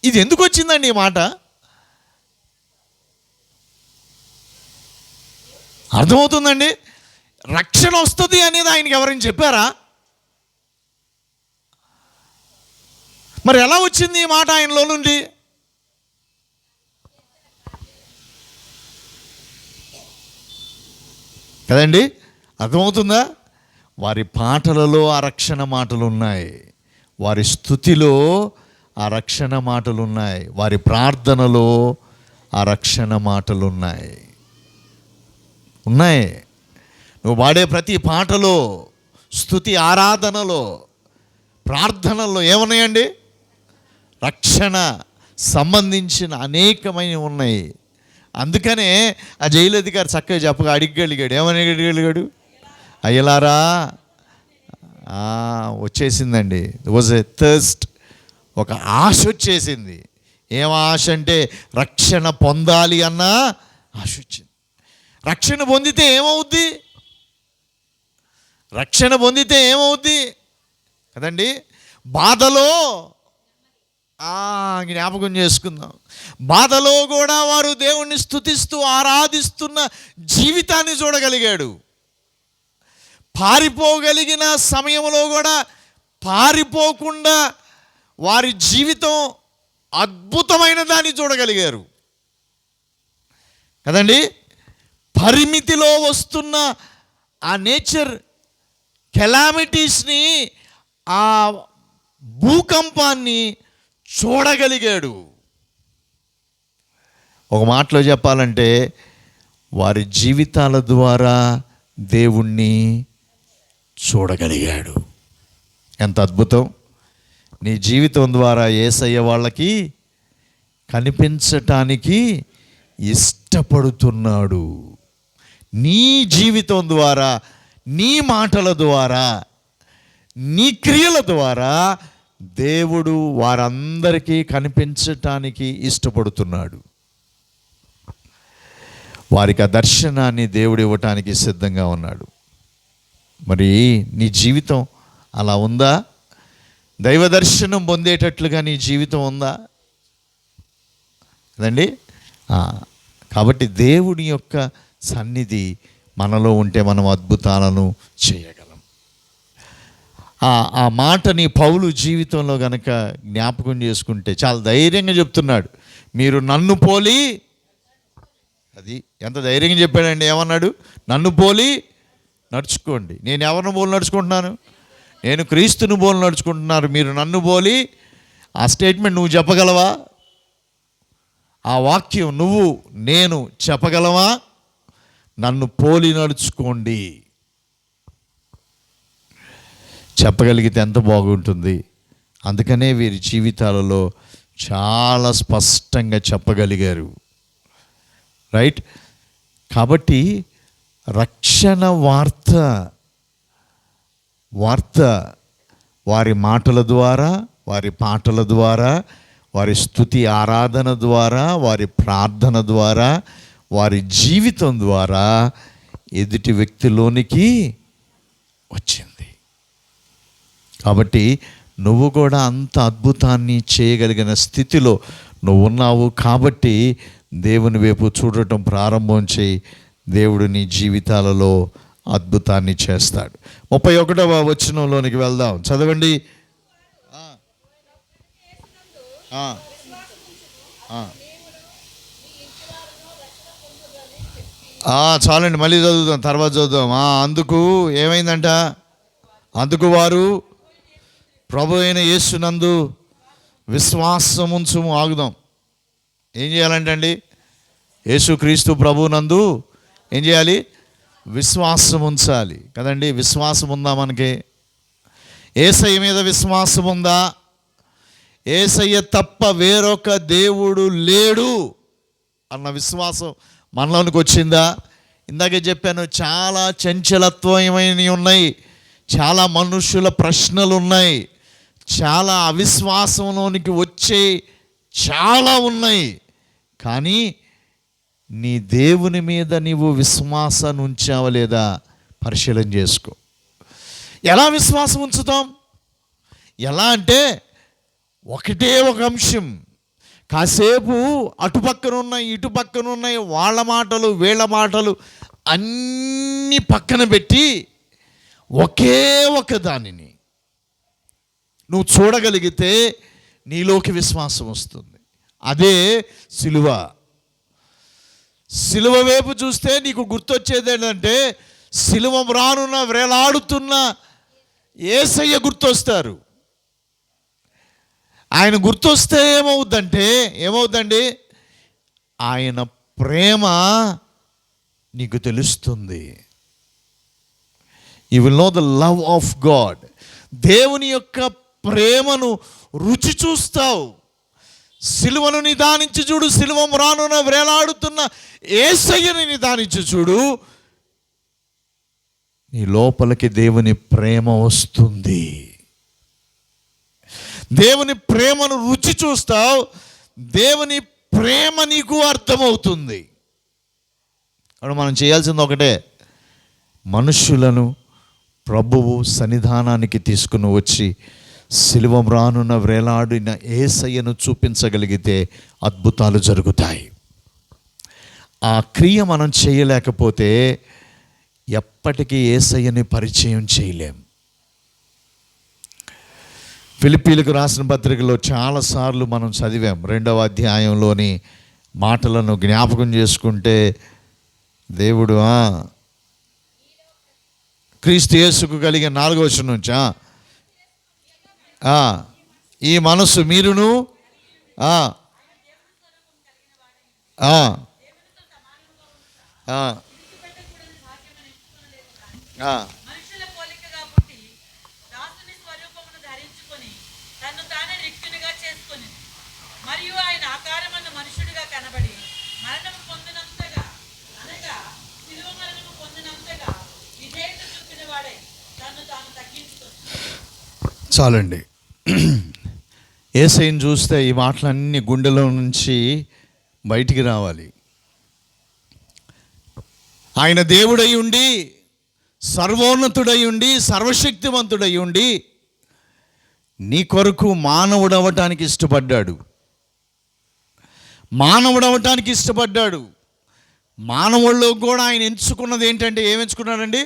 ఇది ఎందుకు వచ్చిందండి ఈ మాట? అర్థమవుతుందండి? రక్షణ వస్తుంది అనేది ఆయనకి ఎవరైనా చెప్పారా? మరి ఎలా వచ్చింది ఈ మాట ఆయనలో నుండి? కదండి, అర్థమవుతుందా? వారి పాటలలో ఆ రక్షణ మాటలు ఉన్నాయి, వారి స్తుతిలో ఆ రక్షణ మాటలు ఉన్నాయి, వారి ప్రార్థనలో ఆ రక్షణ మాటలు ఉన్నాయి. నువ్వు పాడే ప్రతి పాటలో, స్తుతి ఆరాధనలో, ప్రార్థనలో ఏమున్నాయండి? రక్షణ సంబంధించిన అనేకమైనవి ఉన్నాయి. అందుకనే ఆ జైలు అధికారి చక్కగా చెప్పగా అడిగలిగాడు. ఏమని అడిగలిగాడు? అయ్యలారా, వచ్చేసిందండి. వాజ్ ఎ థర్స్ట్, ఒక ఆశ వచ్చేసింది. ఏం ఆశ అంటే రక్షణ పొందాలి అన్న ఆశ వచ్చింది. రక్షణ పొందితే ఏమవుద్ది? రక్షణ పొందితే ఏమవుద్ది కదండి? బాధలో జ్ఞాపకం చేసుకుందాం. బాధలో కూడా వారు దేవుణ్ణి స్తుతిస్తూ ఆరాధిస్తున్న జీవితాన్ని చూడగలిగాడు. పారిపోగలిగిన సమయంలో కూడా పారిపోకుండా వారి జీవితం అద్భుతమైన దాన్ని చూడగలిగారు కదండి. పరిమితిలో వస్తున్న ఆ నేచర్ కెలామిటీస్ని, ఆ భూకంపాన్ని చూడగలిగాడు. ఒక మాటలో చెప్పాలంటే వారి జీవితాల ద్వారా దేవుణ్ణి చూడగలిగాడు. ఎంత అద్భుతం! నీ జీవితం ద్వారా యేసయ్య వాళ్ళకి కనిపించటానికి ఇష్టపడుతున్నాడు. నీ జీవితం ద్వారా, నీ మాటల ద్వారా, నీ క్రియల ద్వారా దేవుడు వారందరికీ కనిపించటానికి ఇష్టపడుతున్నాడు. వారికి ఆ దర్శనాన్ని దేవుడు ఇవ్వటానికి సిద్ధంగా ఉన్నాడు. మరి నీ జీవితం అలా ఉందా? దైవ దర్శనం పొందేటట్లుగా నీ జీవితం ఉందా కదండి? కాబట్టి దేవుని యొక్క సన్నిధి మనలో ఉంటే మనం అద్భుతాలను చేయగలం. ఆ మాటని పౌలు జీవితంలో గనక జ్ఞాపకం చేసుకుంటే చాలా ధైర్యంగా చెప్తున్నాడు. మీరు నన్ను పోలి, అది ఎంత ధైర్యంగా చెప్పాడండి. ఏమన్నాడు? నన్ను పోలి నడుచుకోండి. నేను ఎవరిని పోలి నడుచుకుంటున్నాను? నేను క్రీస్తుని పోలి నడుచుకుంటున్నారు. మీరు నన్ను పోలి, ఆ స్టేట్మెంట్ నువ్వు చెప్పగలవా? ఆ వాక్యం నువ్వు నేను చెప్పగలవా? నన్ను పోలి నడుచుకోండి. చెప్పగలిగితే ఎంత బాగుంటుంది. అందుకనే వీరి జీవితాలలో చాలా స్పష్టంగా చెప్పగలిగారు. రైట్? కాబట్టి రక్షణ వార్త వారి మాటల ద్వారా, వారి పాటల ద్వారా, వారి స్తుతి ఆరాధన ద్వారా, వారి ప్రార్థన ద్వారా, వారి జీవితం ద్వారా ఎదుటి వ్యక్తిలోనికి వచ్చింది. కాబట్టి నువ్వు కూడా అంత అద్భుతాన్ని చేయగలిగిన స్థితిలో నువ్వు ఉన్నావు. కాబట్టి దేవుని వైపు చూడటం ప్రారంభం చేయి. దేవుడు నీ జీవితాలలో అద్భుతాన్ని చేస్తాడు. 31వ వచనంలోనికి వెళ్దాం. చదవండి. చాలండి, మళ్ళీ చదువుదాం, తర్వాత చదువుదాం. అందుకు ఏమైందంట? అందుకు వారు ప్రభు అయిన యేసునందు విశ్వాసముంచుము. ఆగుదాం. ఏం చేయాలంటే అండి, యేసుక్రీస్తు ప్రభునందు ఏం చేయాలి? విశ్వాసం ఉంచాలి కదండి. విశ్వాసం ఉందా మనకి? యేసయ్య మీద విశ్వాసం ఉందా? యేసయ్య తప్ప వేరొక దేవుడు లేడు అన్న విశ్వాసం మనలోనికి వచ్చిందా? ఇందాకే చెప్పాను, చాలా చంచలత్వమైనవి ఉన్నాయి, చాలా మనుషుల ప్రశ్నలు ఉన్నాయి, చాలా అవిశ్వాసంలోనికి వచ్చే చాలా ఉన్నాయి. కానీ నీ దేవుని మీద నీవు విశ్వాసాన్ని ఉంచావా లేదా పరిశీలన చేసుకో. ఎలా విశ్వాసం ఉంచుతాం? ఎలా అంటే ఒకటే ఒక అంశం. కాసేపు అటుపక్కన ఉన్నాయి, ఇటు పక్కన ఉన్నాయి, వాళ్ళ మాటలు వీళ్ళ మాటలు అన్నీ పక్కన పెట్టి ఒకే ఒక దానిని నువ్వు చూడగలిగితే నీలోకి విశ్వాసం వస్తుంది. అదే సిలువ. సిలువ వైపు చూస్తే నీకు గుర్తొచ్చేది ఏంటంటే సిలువ మ్రానున వేలాడుతున్న యేసయ్య గుర్తొస్తారు. ఆయన గుర్తొస్తే ఏమవుద్దండి, ఆయన ప్రేమ నీకు తెలుస్తుంది. You will know the love of God. దేవుని యొక్క ప్రేమను రుచి చూస్తావు. సిలువను నిదానించి చూడు, సిలువ మ్రానున వేలాడుతున్న యేసయ్యని నిదానించి చూడు, నీ లోపలికి దేవుని ప్రేమ వస్తుంది. దేవుని ప్రేమను రుచి చూస్తావు, దేవుని ప్రేమ నీకు అర్థమవుతుంది. అప్పుడు మనం చేయాల్సింది ఒకటే, మనుష్యులను ప్రభువు సన్నిధానానికి తీసుకుని వచ్చి సిలువ మ్రానున వేలాడిన యేసయ్యను చూపించగలిగితే అద్భుతాలు జరుగుతాయి. ఆ క్రియ మనం చేయలేకపోతే ఎప్పటికీ యేసయ్యని పరిచయం చేయలేం. ఫిలిప్పీలకు రాసిన పత్రికలో చాలాసార్లు మనం చదివాం. 2వ అధ్యాయంలోని మాటలను జ్ఞాపకం చేసుకుంటే, దేవుడు క్రీస్తు యేసుకు కలిగిన 4వ వచనం నుంచి ఈ మనస్సు మీరును చాలండి. యేసయ్యను చూస్తే ఈ మాటలన్నీ గుండెలో నుంచి బయటికి రావాలి. ఆయన దేవుడై ఉండి, సర్వోన్నతుడై ఉండి, సర్వశక్తివంతుడై ఉండి నీ కొరకు మానవుడవటానికి ఇష్టపడ్డాడు. మానవుల్లో కూడా ఆయన ఎంచుకున్నది ఏంటంటే, ఏమెంచుకున్నాడండి?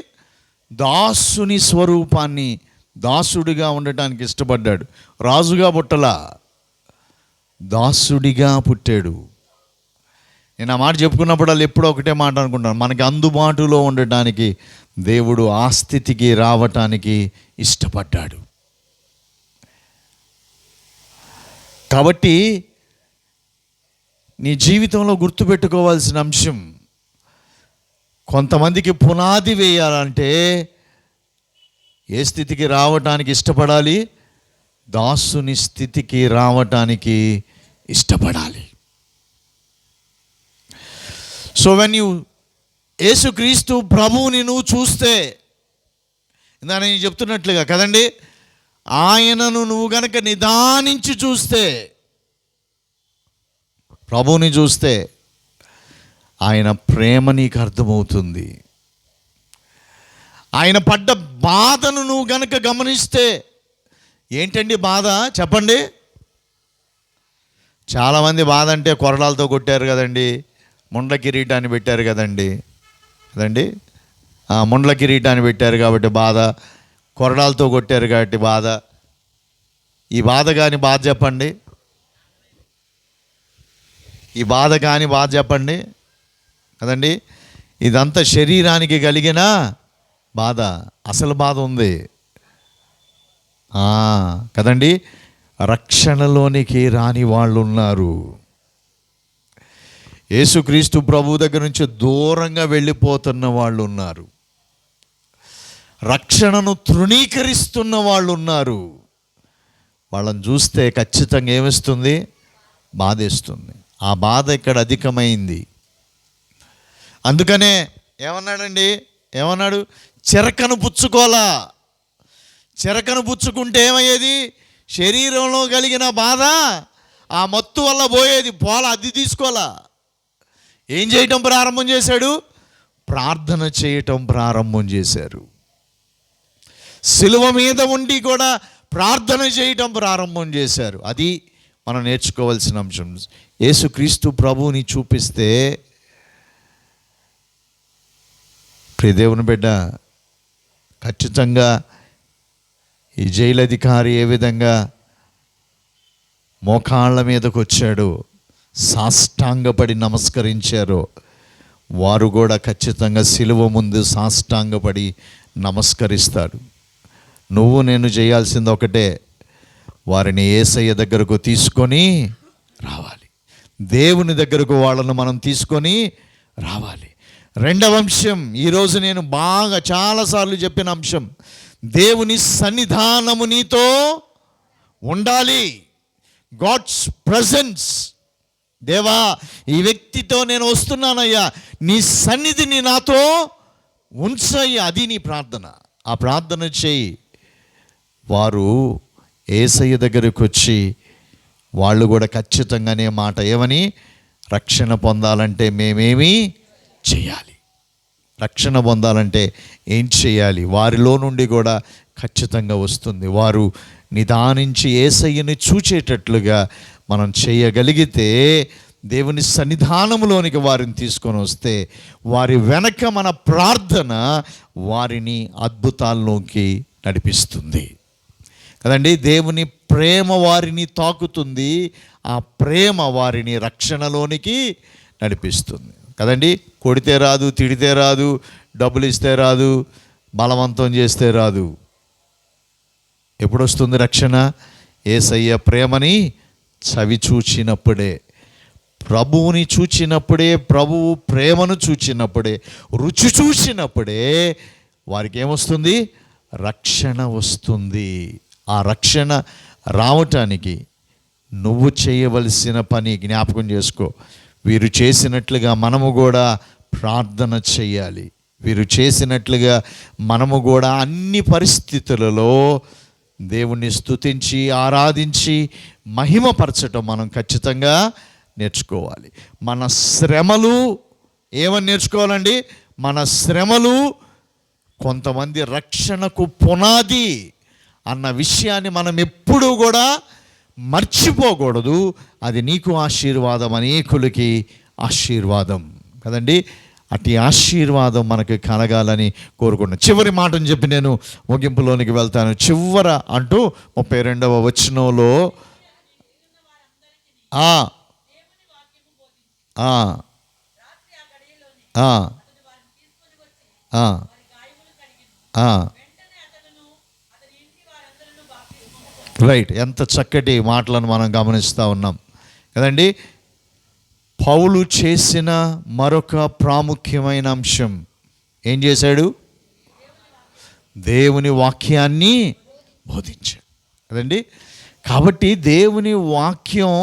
దాసుని స్వరూపాన్ని, దాసుడిగా ఉండటానికి ఇష్టపడ్డాడు. రాజుగా పుట్టలా, దాసుడిగా పుట్టాడు. నేను ఆ మాట చెప్పుకున్నప్పుడు వాళ్ళు ఎప్పుడో ఒకటే మాట అనుకుంటాను, మనకి అందుబాటులో ఉండటానికి దేవుడు ఆ స్థితికి రావటానికి ఇష్టపడ్డాడు. కాబట్టి నీ జీవితంలో గుర్తుపెట్టుకోవాల్సిన అంశం, కొంతమందికి పునాది వేయాలంటే ఏ స్థితికి రావటానికి ఇష్టపడాలి? దాసుని స్థితికి రావటానికి ఇష్టపడాలి. సో వెన్ యూ యేసుక్రీస్తు ప్రభువుని నువ్వు చూస్తే, ఇందా నేను చెప్తున్నట్లుగా కదండి, ఆయనను నువ్వు గనక నిదానించి చూస్తే, ప్రభువుని చూస్తే ఆయన ప్రేమ నీకు అర్థమవుతుంది. ఆయన పడ్డ బాధను నువ్వు గనక గమనిస్తే, ఏంటండి బాధ చెప్పండి? చాలామంది అంటే కొరడాలతో కొట్టారు కదండి, ముండ్ల కిరీటాన్ని పెట్టారు కదండి, ముండ్ల కిరీటాన్ని పెట్టారు కాబట్టి బాధ, కొరడాలతో కొట్టారు కాబట్టి బాధ. ఈ బాధ కాని బాధ చెప్పండి, ఈ బాధ కాని బాధ చెప్పండి కదండి. ఇదంతా శరీరానికి కలిగిన బాధ. అసలు బాధ ఉంది కదండి. రక్షణలోనికి రాని వాళ్ళు ఉన్నారు. యేసుక్రీస్తు ప్రభు దగ్గర నుంచి దూరంగా వెళ్ళిపోతున్న వాళ్ళు ఉన్నారు. రక్షణను తృణీకరిస్తున్న వాళ్ళు ఉన్నారు. వాళ్ళని చూస్తే ఖచ్చితంగా ఏమిస్తుంది? బాధేస్తుంది. ఆ బాధ ఇక్కడ అధికమైంది. అందుకనే ఏమన్నాడు? చెరకను పుచ్చుకోలా. చెరకను పుచ్చుకుంటే ఏమయ్యేది? శరీరంలో కలిగిన బాధ ఆ మత్తు వల్ల పోయేది. అది తీసుకోలా. ఏం చేయటం ప్రారంభం చేశాడు? ప్రార్థన చేయటం ప్రారంభం చేశారు. సిలువ మీద ఉండి కూడా ప్రార్థన చేయటం ప్రారంభం చేశారు. అది మనం నేర్చుకోవాల్సిన అంశం. యేసుక్రీస్తు ప్రభువుని చూపిస్తే, ప్రియ దేవుని బిడ్డ, ఖచ్చితంగా ఈ జైలు అధికారి ఏ విధంగా మోకాళ్ళ మీదకు వచ్చాడో, సాష్టాంగపడి నమస్కరించారో, వారు కూడా ఖచ్చితంగా సిలువ ముందు సాష్టాంగపడి నమస్కరిస్తాడు. నువ్వు నేను చేయాల్సింది ఒకటే, వారిని యేసయ్య దగ్గరకు తీసుకొని రావాలి. దేవుని దగ్గరకు వాళ్ళను మనం తీసుకొని రావాలి. రెండవ అంశం, ఈరోజు నేను బాగా చాలాసార్లు చెప్పిన అంశం, దేవుని సన్నిధానము నీతో ఉండాలి. God's presence. దేవా, ఈ వ్యక్తితో నేను వస్తున్నానయ్యా, నీ సన్నిధిని నాతో ఉంచయ్యా. అది నీ ప్రార్థన. ఆ ప్రార్థన చేయి. వారు యేసయ్య దగ్గరికి వచ్చి వాళ్ళు కూడా ఖచ్చితంగానే మాట ఏమని, రక్షణ పొందాలంటే మేమేమి చేయాలి, రక్షణ పొందాలంటే ఏం చేయాలి? వారిలో నుండి కూడా ఖచ్చితంగా వస్తుంది. వారు నిదానించి యేసయ్యని చూచేటట్లుగా మనం చేయగలిగితే, దేవుని సన్నిధానంలోనికి వారిని తీసుకొని వస్తే, వారి వెనక మన ప్రార్థన వారిని అద్భుతాల్లోకి నడిపిస్తుంది కదండి. దేవుని ప్రేమ వారిని తాకుతుంది. ఆ ప్రేమ వారిని రక్షణలోనికి నడిపిస్తుంది కదండి. కొడితే రాదు, తిడితే రాదు, డబ్బులు ఇస్తే రాదు, బలవంతం చేస్తే రాదు. ఎప్పుడు వస్తుంది రక్షణ? యేసయ్య ప్రేమని చవి చూచినప్పుడే, ప్రభువుని చూచినప్పుడే, ప్రభువు ప్రేమను చూచినప్పుడే, రుచి చూసినప్పుడే వారికి ఏమొస్తుంది? రక్షణ వస్తుంది. ఆ రక్షణ రావటానికి నువ్వు చేయవలసిన పని జ్ఞాపకం చేసుకో. వీరు చేసినట్లుగా మనము కూడా ప్రార్థన చేయాలి. వీరు చేసినట్లుగా మనము కూడా అన్ని పరిస్థితులలో దేవుణ్ణి స్తుతించి ఆరాధించి మహిమపరచటం మనం ఖచ్చితంగా నేర్చుకోవాలి. మన శ్రమలు ఏమని నేర్చుకోవాలండి? మన శ్రమలు కొంతమంది రక్షణకు పునాది అన్న విషయాన్ని మనం ఎప్పుడూ కూడా మర్చిపోకూడదు. అది నీకు ఆశీర్వాదం, అనేకులకి ఆశీర్వాదం కదండి. అట్టి ఆశీర్వాదం మనకి కలగాలని కోరుకుంటున్నాను. చివరి మాటను చెప్పి నేను ముగింపులోనికి వెళ్తాను. చివర అంటూ 32వ వచనంలో రైట్, ఎంత చక్కటి మాటలను మనం గమనిస్తూ ఉన్నాం కదండి. పౌలు చేసిన మరొక ప్రాముఖ్యమైన అంశం ఏం చేశాడు? దేవుని వాక్యాన్ని బోధించాడు కదండి. కాబట్టి దేవుని వాక్యం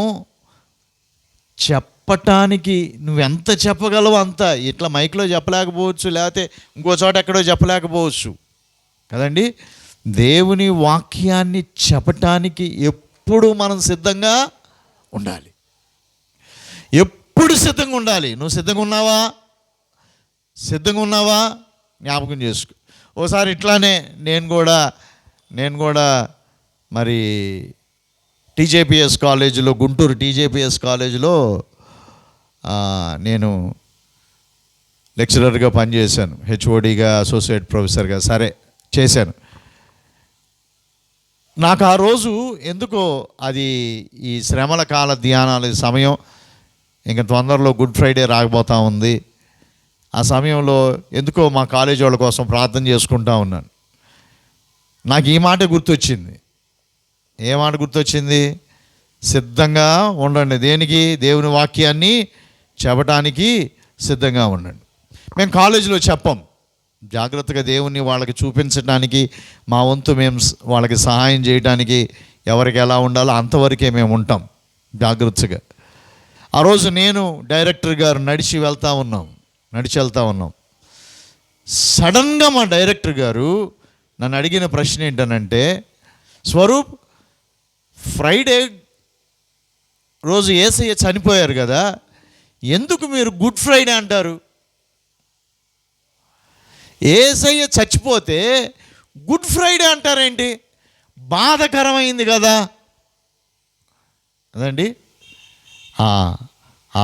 చెప్పటానికి నువ్వెంత చెప్పగలవో అంత. ఇట్లా మైక్లో చెప్పలేకపోవచ్చు, లేకపోతే ఇంకో చోట ఎక్కడో చెప్పలేకపోవచ్చు కదండి. దేవుని వాక్యాన్ని చెప్పటానికి ఎప్పుడు మనం సిద్ధంగా ఉండాలి. ఎప్పుడు సిద్ధంగా ఉండాలి. నువ్వు సిద్ధంగా ఉన్నావా? సిద్ధంగా ఉన్నావా? జ్ఞాపకం చేసుకో. ఓసారి ఇట్లానే నేను కూడా మరి టీజేపీఎస్ కాలేజీలో, గుంటూరు టీజేపీఎస్ కాలేజీలో నేను లెక్చరర్గా పనిచేశాను. హెచ్ఓడిగా, అసోసియేట్ ప్రొఫెసర్గా సరే చేశాను. నాకు ఆ రోజు ఎందుకో అది ఈ శ్రమల కాల ధ్యానాల సమయం, ఇంకా తొందరలో గుడ్ ఫ్రైడే రాకపోతూ ఉంది. ఆ సమయంలో ఎందుకో మా కాలేజీ వాళ్ళ కోసం ప్రార్థన చేసుకుంటా ఉన్నాను. నాకు ఈ మాట గుర్తొచ్చింది. ఏ మాట గుర్తొచ్చింది? సిద్ధంగా ఉండండి. దేనికి? దేవుని వాక్యాన్ని చెప్పడానికి సిద్ధంగా ఉండండి. మేము కాలేజీలో చెప్పం, జాగ్రత్తగా దేవుణ్ణి వాళ్ళకి చూపించడానికి, మా వంతు మేము వాళ్ళకి సహాయం చేయడానికి ఎవరికి ఎలా ఉండాలో అంతవరకే మేము ఉంటాం జాగ్రత్తగా. ఆ రోజు నేను, డైరెక్టర్ గారు నడిచి వెళ్తూ ఉన్నాం. సడన్గా మా డైరెక్టర్ గారు నన్ను అడిగిన ప్రశ్న ఏంటనంటే, స్వరూప్, ఫ్రైడే రోజు యేసయ్య చనిపోయారు కదా, ఎందుకు మీరు గుడ్ ఫ్రైడే అంటారు? యేసయ్య చచ్చిపోతే గుడ్ ఫ్రైడే అంటారేంటి? బాధకరమైంది కదా అదండి. ఆ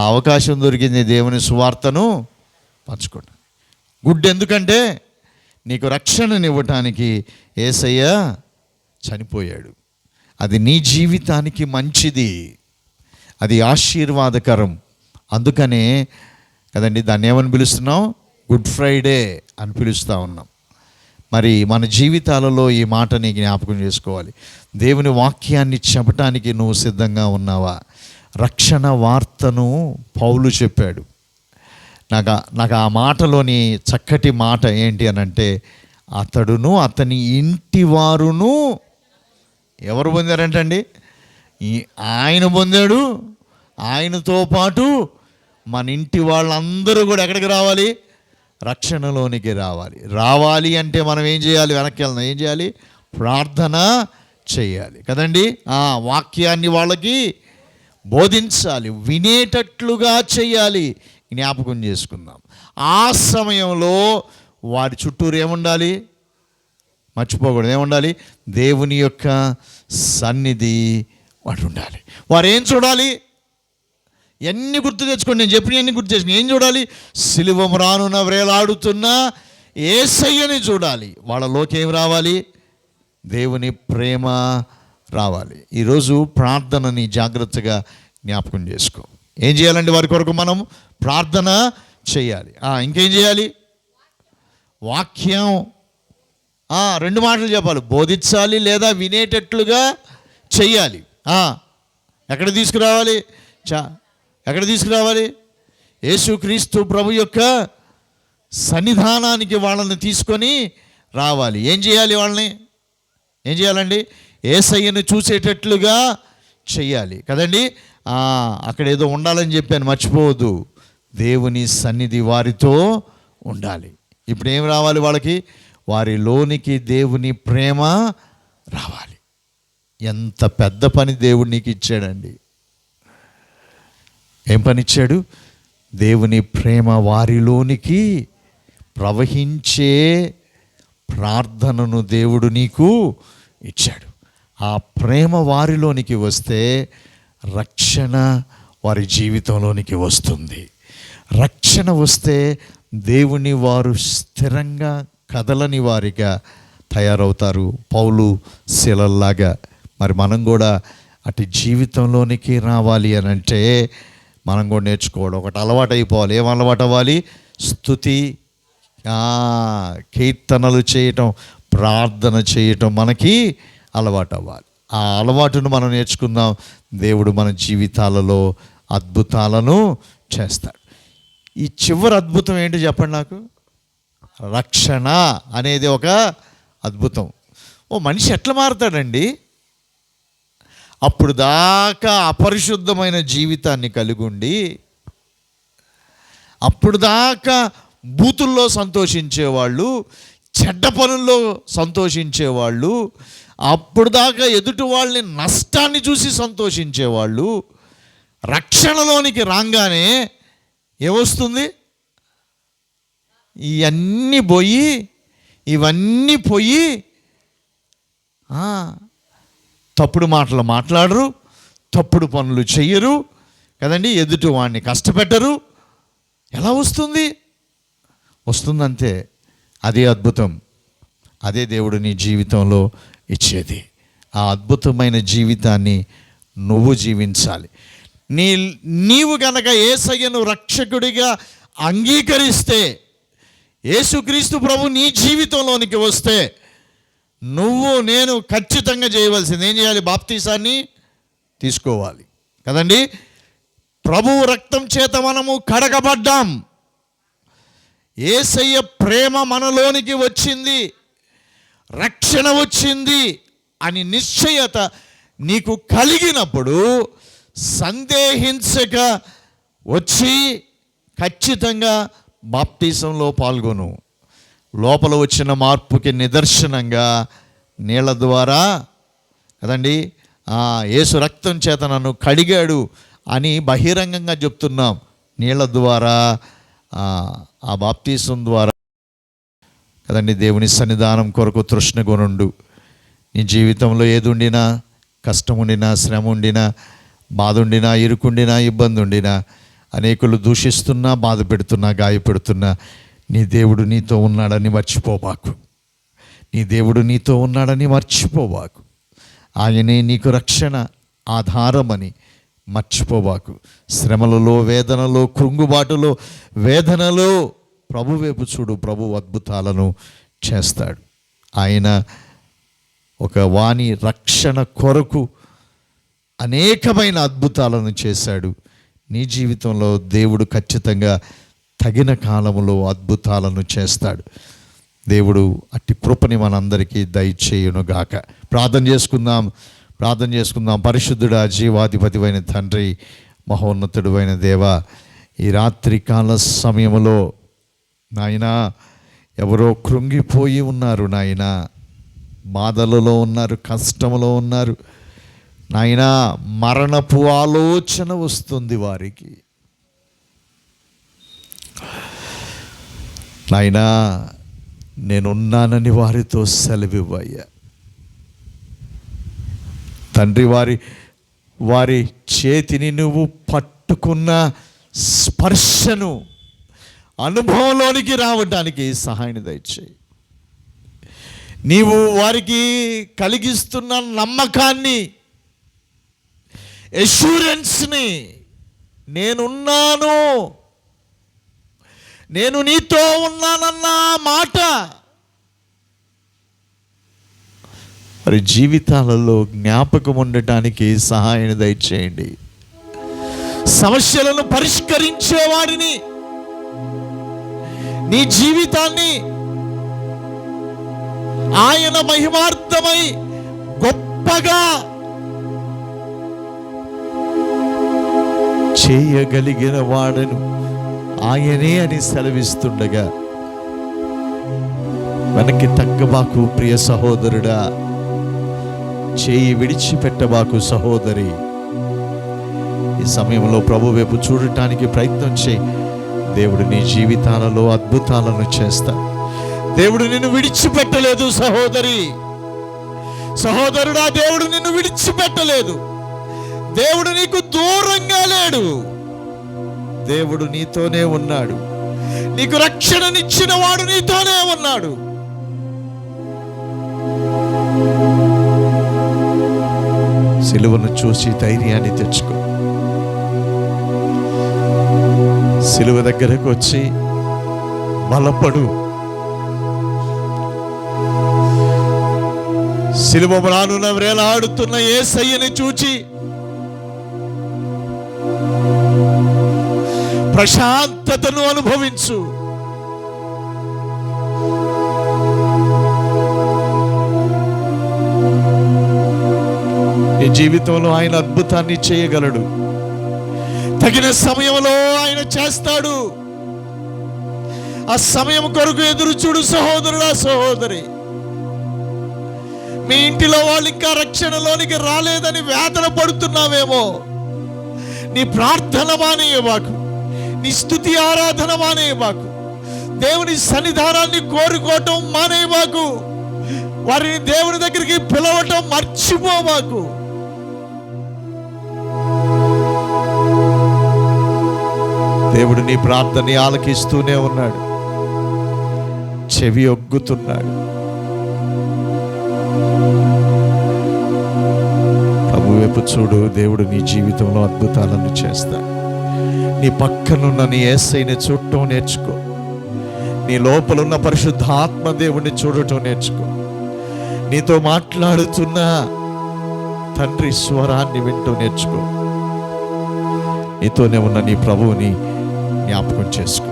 అవకాశం దొరికింది దేవుని సువార్తను పంచుకోండి. గుడ్ ఎందుకంటే నీకు రక్షణనివ్వటానికి యేసయ్య చనిపోయాడు. అది నీ జీవితానికి మంచిది, అది ఆశీర్వాదకరం. అందుకనే కదండి. దాన్ని ఏమని పిలుస్తున్నాం? గుడ్ ఫ్రైడే అని పిలుస్తూ ఉన్నాం. మరి మన జీవితాలలో ఈ మాటని జ్ఞాపకం చేసుకోవాలి. దేవుని వాక్యాన్ని చెప్పటానికి నువ్వు సిద్ధంగా ఉన్నావా? రక్షణ వార్తను పౌలు చెప్పాడు. నాకు ఆ మాటలోని చక్కటి మాట ఏంటి అనంటే, అతడును అతని ఇంటి వారును ఎవరు పొందారంటండి? ఆయన పొందాడు. ఆయనతో పాటు మన ఇంటి వాళ్ళందరూ కూడా ఎక్కడికి రావాలి? రక్షణలోనికి రావాలి అంటే మనం ఏం చేయాలి? వెనక్కి వెళ్దాం. ఏం చేయాలి? ప్రార్థన చేయాలి కదండి. వాక్యాన్ని వాళ్ళకి బోధించాలి, వినేటట్లుగా చేయాలి. జ్ఞాపకం చేసుకుందాం. ఆ సమయంలో వారి చుట్టూరు ఏముండాలి? మర్చిపోకూడదు. ఏముండాలి? దేవుని యొక్క సన్నిధి వాడు ఉండాలి. వారు ఏం చూడాలి? ఎన్ని గుర్తు తెచ్చుకోండి. నేను చెప్పిన ఎన్ని గుర్తు తెచ్చుకుని ఏం చూడాలి? సిలువ రానున్న వేలాడుతున్న యేసయ్యని చూడాలి. వాళ్ళలోకి ఏం రావాలి? దేవుని ప్రేమ రావాలి. ఈరోజు ప్రార్థనని జాగ్రత్తగా జ్ఞాపకం చేసుకో. ఏం చేయాలండి? వారి కొరకు మనం ప్రార్థన చేయాలి. ఇంకేం చేయాలి? వాక్యం రెండు మాటలు చెప్పాలి. బోధించాలి లేదా వినేటట్లుగా చెయ్యాలి. ఎక్కడ తీసుకురావాలి? ఎక్కడ తీసుకురావాలి? యేసుక్రీస్తు ప్రభు యొక్క సన్నిధానానికి వాళ్ళని తీసుకొని రావాలి. ఏం చేయాలి? వాళ్ళని ఏం చేయాలండి? యేసయ్యను చూసేటట్లుగా చెయ్యాలి కదండి. అక్కడ ఏదో ఉండాలని చెప్పాను, మర్చిపోవద్దు. దేవుని సన్నిధి వారితో ఉండాలి. ఇప్పుడు ఏం రావాలి వాళ్ళకి? వారిలోనికి దేవుని ప్రేమ రావాలి. ఎంత పెద్ద పని దేవుడు నీకు ఇచ్చాడండి. ఏం పని ఇచ్చాడు? దేవుని ప్రేమ వారిలోనికి ప్రవహించే ప్రార్థనను దేవుడు నీకు ఇచ్చాడు. ఆ ప్రేమ వారిలోనికి వస్తే రక్షణ వారి జీవితంలోనికి వస్తుంది. రక్షణ వస్తే దేవుని వారు స్థిరంగా కదలని వారిగా తయారవుతారు, పౌలు శిలల్లాగా. మరి మనం కూడా అటు జీవితంలోనికి రావాలి అని అంటే మనం కూడా నేర్చుకోవడం ఒకటి అలవాటు అయిపోవాలి. ఏం అలవాటు అవ్వాలి? స్తుతి, కీర్తనలు చేయటం, ప్రార్థన చేయటం మనకి అలవాటు అవ్వాలి. ఆ అలవాటును మనం నేర్చుకుందాం. దేవుడు మన జీవితాలలో అద్భుతాలను చేస్తాడు. ఈ చివరి అద్భుతం ఏంటి చెప్పండి నాకు? రక్షణ అనేది ఒక అద్భుతం. మనిషి ఎట్లా మారుతాడండి? అప్పుడు దాకా అపరిశుద్ధమైన జీవితాన్ని కలిగి ఉండి, అప్పుడు దాకా బూతుల్లో సంతోషించేవాళ్ళు, చెడ్డ పనుల్లో సంతోషించేవాళ్ళు, అప్పుడు దాకా ఎదుటి వాళ్ళని నష్టాన్ని చూసి సంతోషించేవాళ్ళు, రక్షణలోనికి రాగానే ఏమొస్తుంది? ఇవన్నీ పోయి తప్పుడు మాటలు మాట్లాడరు, తప్పుడు పనులు చెయ్యరు కదండి, ఎదుటి వాడిని కష్టపెట్టరు. ఎలా వస్తుంది? వస్తుందంతే. అదే అద్భుతం. అదే దేవుడు నీ జీవితంలో ఇచ్చేది. ఆ అద్భుతమైన జీవితాన్ని నువ్వు జీవించాలి. నీవు గనక యేసయ్యను రక్షకుడిగా అంగీకరిస్తే, యేసుక్రీస్తు ప్రభు నీ జీవితంలోనికి వస్తే, నువ్వు నేను ఖచ్చితంగా చేయవలసింది ఏం చేయాలి? బాప్తీసాన్ని తీసుకోవాలి కదండి. ప్రభువు రక్తం చేత మనము కడగబడ్డాం. యేసయ్య ప్రేమ మనలోనికి వచ్చింది, రక్షణ వచ్చింది అని నిశ్చయత నీకు కలిగినప్పుడు సందేహించక వచ్చి ఖచ్చితంగా బాప్తీసంలో పాల్గొను. లోపల వచ్చిన మార్పుకి నిదర్శనంగా నీళ్ళ ద్వారా కదండి, యేసు రక్తం చేత నన్ను కడిగాడు అని బహిరంగంగా చెప్తున్నాం. నీళ్ళ ద్వారా, ఆ బాప్తీసం ద్వారా కదండి దేవుని సన్నిధానం కొరకు తృష్ణ కొనుండు. నీ జీవితంలో ఏది ఉండినా, కష్టం ఉండినా, శ్రమ ఉండినా, బాధ ఉండినా, ఇరుకుండినా, ఇబ్బంది ఉండినా, అనేకులు దూషిస్తున్నా, బాధ పెడుతున్నా, గాయపెడుతున్నా, నీ దేవుడు నీతో ఉన్నాడని మర్చిపోబాకు. నీ దేవుడు నీతో ఉన్నాడని మర్చిపోబాకు. ఆయనే నీకు రక్షణ ఆధారమని మర్చిపోబాకు. శ్రమలలో, వేదనలో, కృంగుబాటులో, వేదనలో ప్రభు వైపు చూడు. ప్రభు అద్భుతాలను చేస్తాడు. ఆయన ఒక వాణి రక్షణ కొరకు అనేకమైన అద్భుతాలను చేశాడు. నీ జీవితంలో దేవుడు ఖచ్చితంగా తగిన కాలములో అద్భుతాలను చేస్తాడు. దేవుడు అట్టి కృపని మనందరికీ దయచేయునుగాక. ప్రార్థన చేసుకుందాం. పరిశుద్ధుడా, జీవాధిపతివైన తండ్రి, మహోన్నతుడు అయిన దేవ, ఈ రాత్రి కాల సమయంలో నాయనా ఎవరో కృంగిపోయి ఉన్నారు నాయనా, బాధలలో ఉన్నారు, కష్టంలో ఉన్నారు నాయనా, మరణపు ఆలోచన వస్తుంది వారికి నాయనా. నేనున్నానని వారితో సెలవివ్వయ్యా తండ్రి. వారి చేతిని నువ్వు పట్టుకున్న స్పర్శను అనుభవంలోనికి రావడానికి సహాయం దయచేయి. నీవు వారికి కలిగిస్తున్న నమ్మకాన్ని, ఎష్యూరెన్స్ని, నేనున్నాను, నేను నీతో ఉన్నానన్న మాట మరి జీవితాలలో జ్ఞాపకం ఉండటానికి సహాయం దయచేయండి. సమస్యలను పరిష్కరించేవాడిని, నీ జీవితాన్ని ఆయన మహిమార్థమై గొప్పగా చేయగలిగిన వాడను ఆయనే అని సెలవిస్తుండగా వెనక్కి తగ్గబాకు ప్రియ సహోదరుడా, చేయి విడిచిపెట్టబాకు సహోదరి. ఈ సమయంలో ప్రభు వైపు చూడటానికి ప్రయత్నం చేయి. దేవుడు నీ జీవితాలలో అద్భుతాలను చేస్తాడు. దేవుడు నిన్ను విడిచిపెట్టలేదు సహోదరి, సహోదరుడా. దేవుడు నిన్ను విడిచిపెట్టలేదు. దేవుడు నీకు దూరంగా లేడు. దేవుడు నీతోనే ఉన్నాడు. నీకు రక్షణనిచ్చిన వాడు నీతోనే ఉన్నాడు. సిలువను చూసి ధైర్యాన్ని తెచ్చుకో. సిలువ దగ్గరకు వచ్చి బలపడు. సిలువ మ్రానున వేలాడుతున్న యేసయ్యని చూచి ప్రశాంతతను అనుభవించు. ఈ జీవితంలో ఆయన అద్భుతాన్ని చేయగలడు. తగిన సమయంలో ఆయన చేస్తాడు. ఆ సమయం కొరకు ఎదురు చూడు సహోదరుడా, సహోదరి. మీ ఇంటిలో వాళ్ళు ఇంకా రక్షణలోనికి రాలేదని వేదన పడుతున్నావేమో. నీ ప్రార్థన మానేయబాకు, నీ స్తుతి ఆరాధన మానేయబాకు, దేవుని సన్నిధానాన్ని కోరుకోవటం మానేయబాకు, వారిని దేవుని దగ్గరికి పిలవటం మర్చిపోబాకు. దేవుడు నీ ప్రార్థనని ఆలకిస్తూనే ఉన్నాడు, చెవి ఒగ్గుతున్నాడు. ప్రభు వైపు చూడు. దేవుడు నీ జీవితంలో అద్భుతాలను చేస్తాడు. నీ పక్కనున్న నీ యేసయ్యని చూడటం నేర్చుకో. నీ లోపలున్న పరిశుద్ధాత్మ దేవుణ్ణి చూడటం నేర్చుకో. నీతో మాట్లాడుతున్న తండ్రి స్వరాన్ని వింటూ నేర్చుకో. నీతోనే ఉన్న నీ ప్రభువుని జ్ఞాపకం చేసుకో.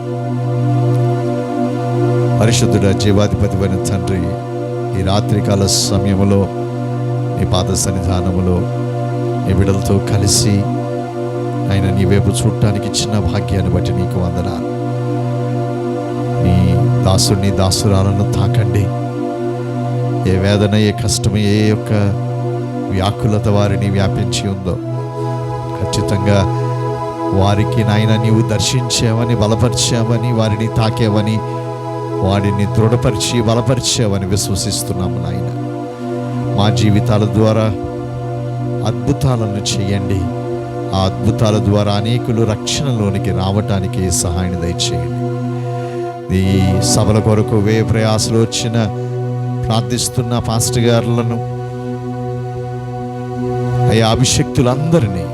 పరిశుద్ధుడ, జీవాధిపతివైన తండ్రి, ఈ రాత్రికాల సమయంలో నీ పాద సన్నిధానములో నీ బిడ్డలతో కలిసి ఆయన నీ వైపు చూడటానికి ఇచ్చిన భాగ్యాన్ని బట్టి నీకు వందనాలు. నీ దాసుని దాసురాలను తాకండి. ఏ వేదన, ఏ కష్టం, ఏ యొక్క వ్యాకులత వారిని వ్యాపించి ఉందో ఖచ్చితంగా వారికి నాయన నీవు దర్శించావని, బలపరిచావని, వారిని తాకేవని, వారిని దృఢపరిచి బలపరిచావని విశ్వసిస్తున్నాము నాయన. మా జీవితాల ద్వారా అద్భుతాలను చేయండి. ఆ అద్భుతాల ద్వారా అనేకులు రక్షణలోనికి రావటానికి సహాయం దయచేయండి. ఈ సభల కొరకు వ్యయ ప్రయాసలు వచ్చిన ప్రార్థిస్తున్న పాస్టర్ గారులను, అయ్యా అభిషక్తులందరినీ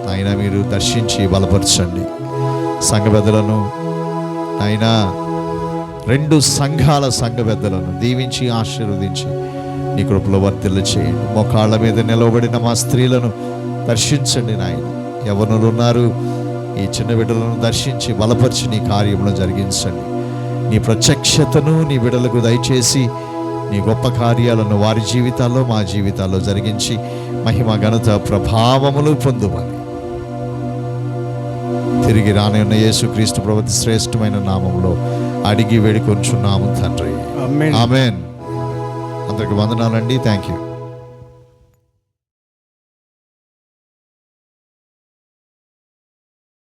ఆయన మీరు దర్శించి బలపరచండి. సంఘ పెద్దలను ఆయన 2 సంఘాల సంఘ పెద్దలను దీవించి ఆశీర్వదించి నీ కృపలో వర్తిల్ల చేయండి. మోకాళ్ళ మీద నిలవబడిన మా స్త్రీలను దర్శించండి నాయన. యవ్వనులు ఉన్నారు, ఈ చిన్న బిడ్డలను దర్శించి బలపరిచి నీ కార్యములను జరిగించండి. నీ ప్రత్యక్షతను నీ బిడ్డలకు దయచేసి నీ గొప్ప కార్యాలను వారి జీవితాల్లో మా జీవితాల్లో జరిగించి మహిమ ఘనత ప్రభావములు పొందుమని తిరిగి రానున్న యేసుక్రీస్తు ప్రభువు శ్రేష్టమైన నామములో అడిగి వేడుకొంచున్నాము తండ్రి. ఆమేన్. అందరికి వందనాలండి. Thank you.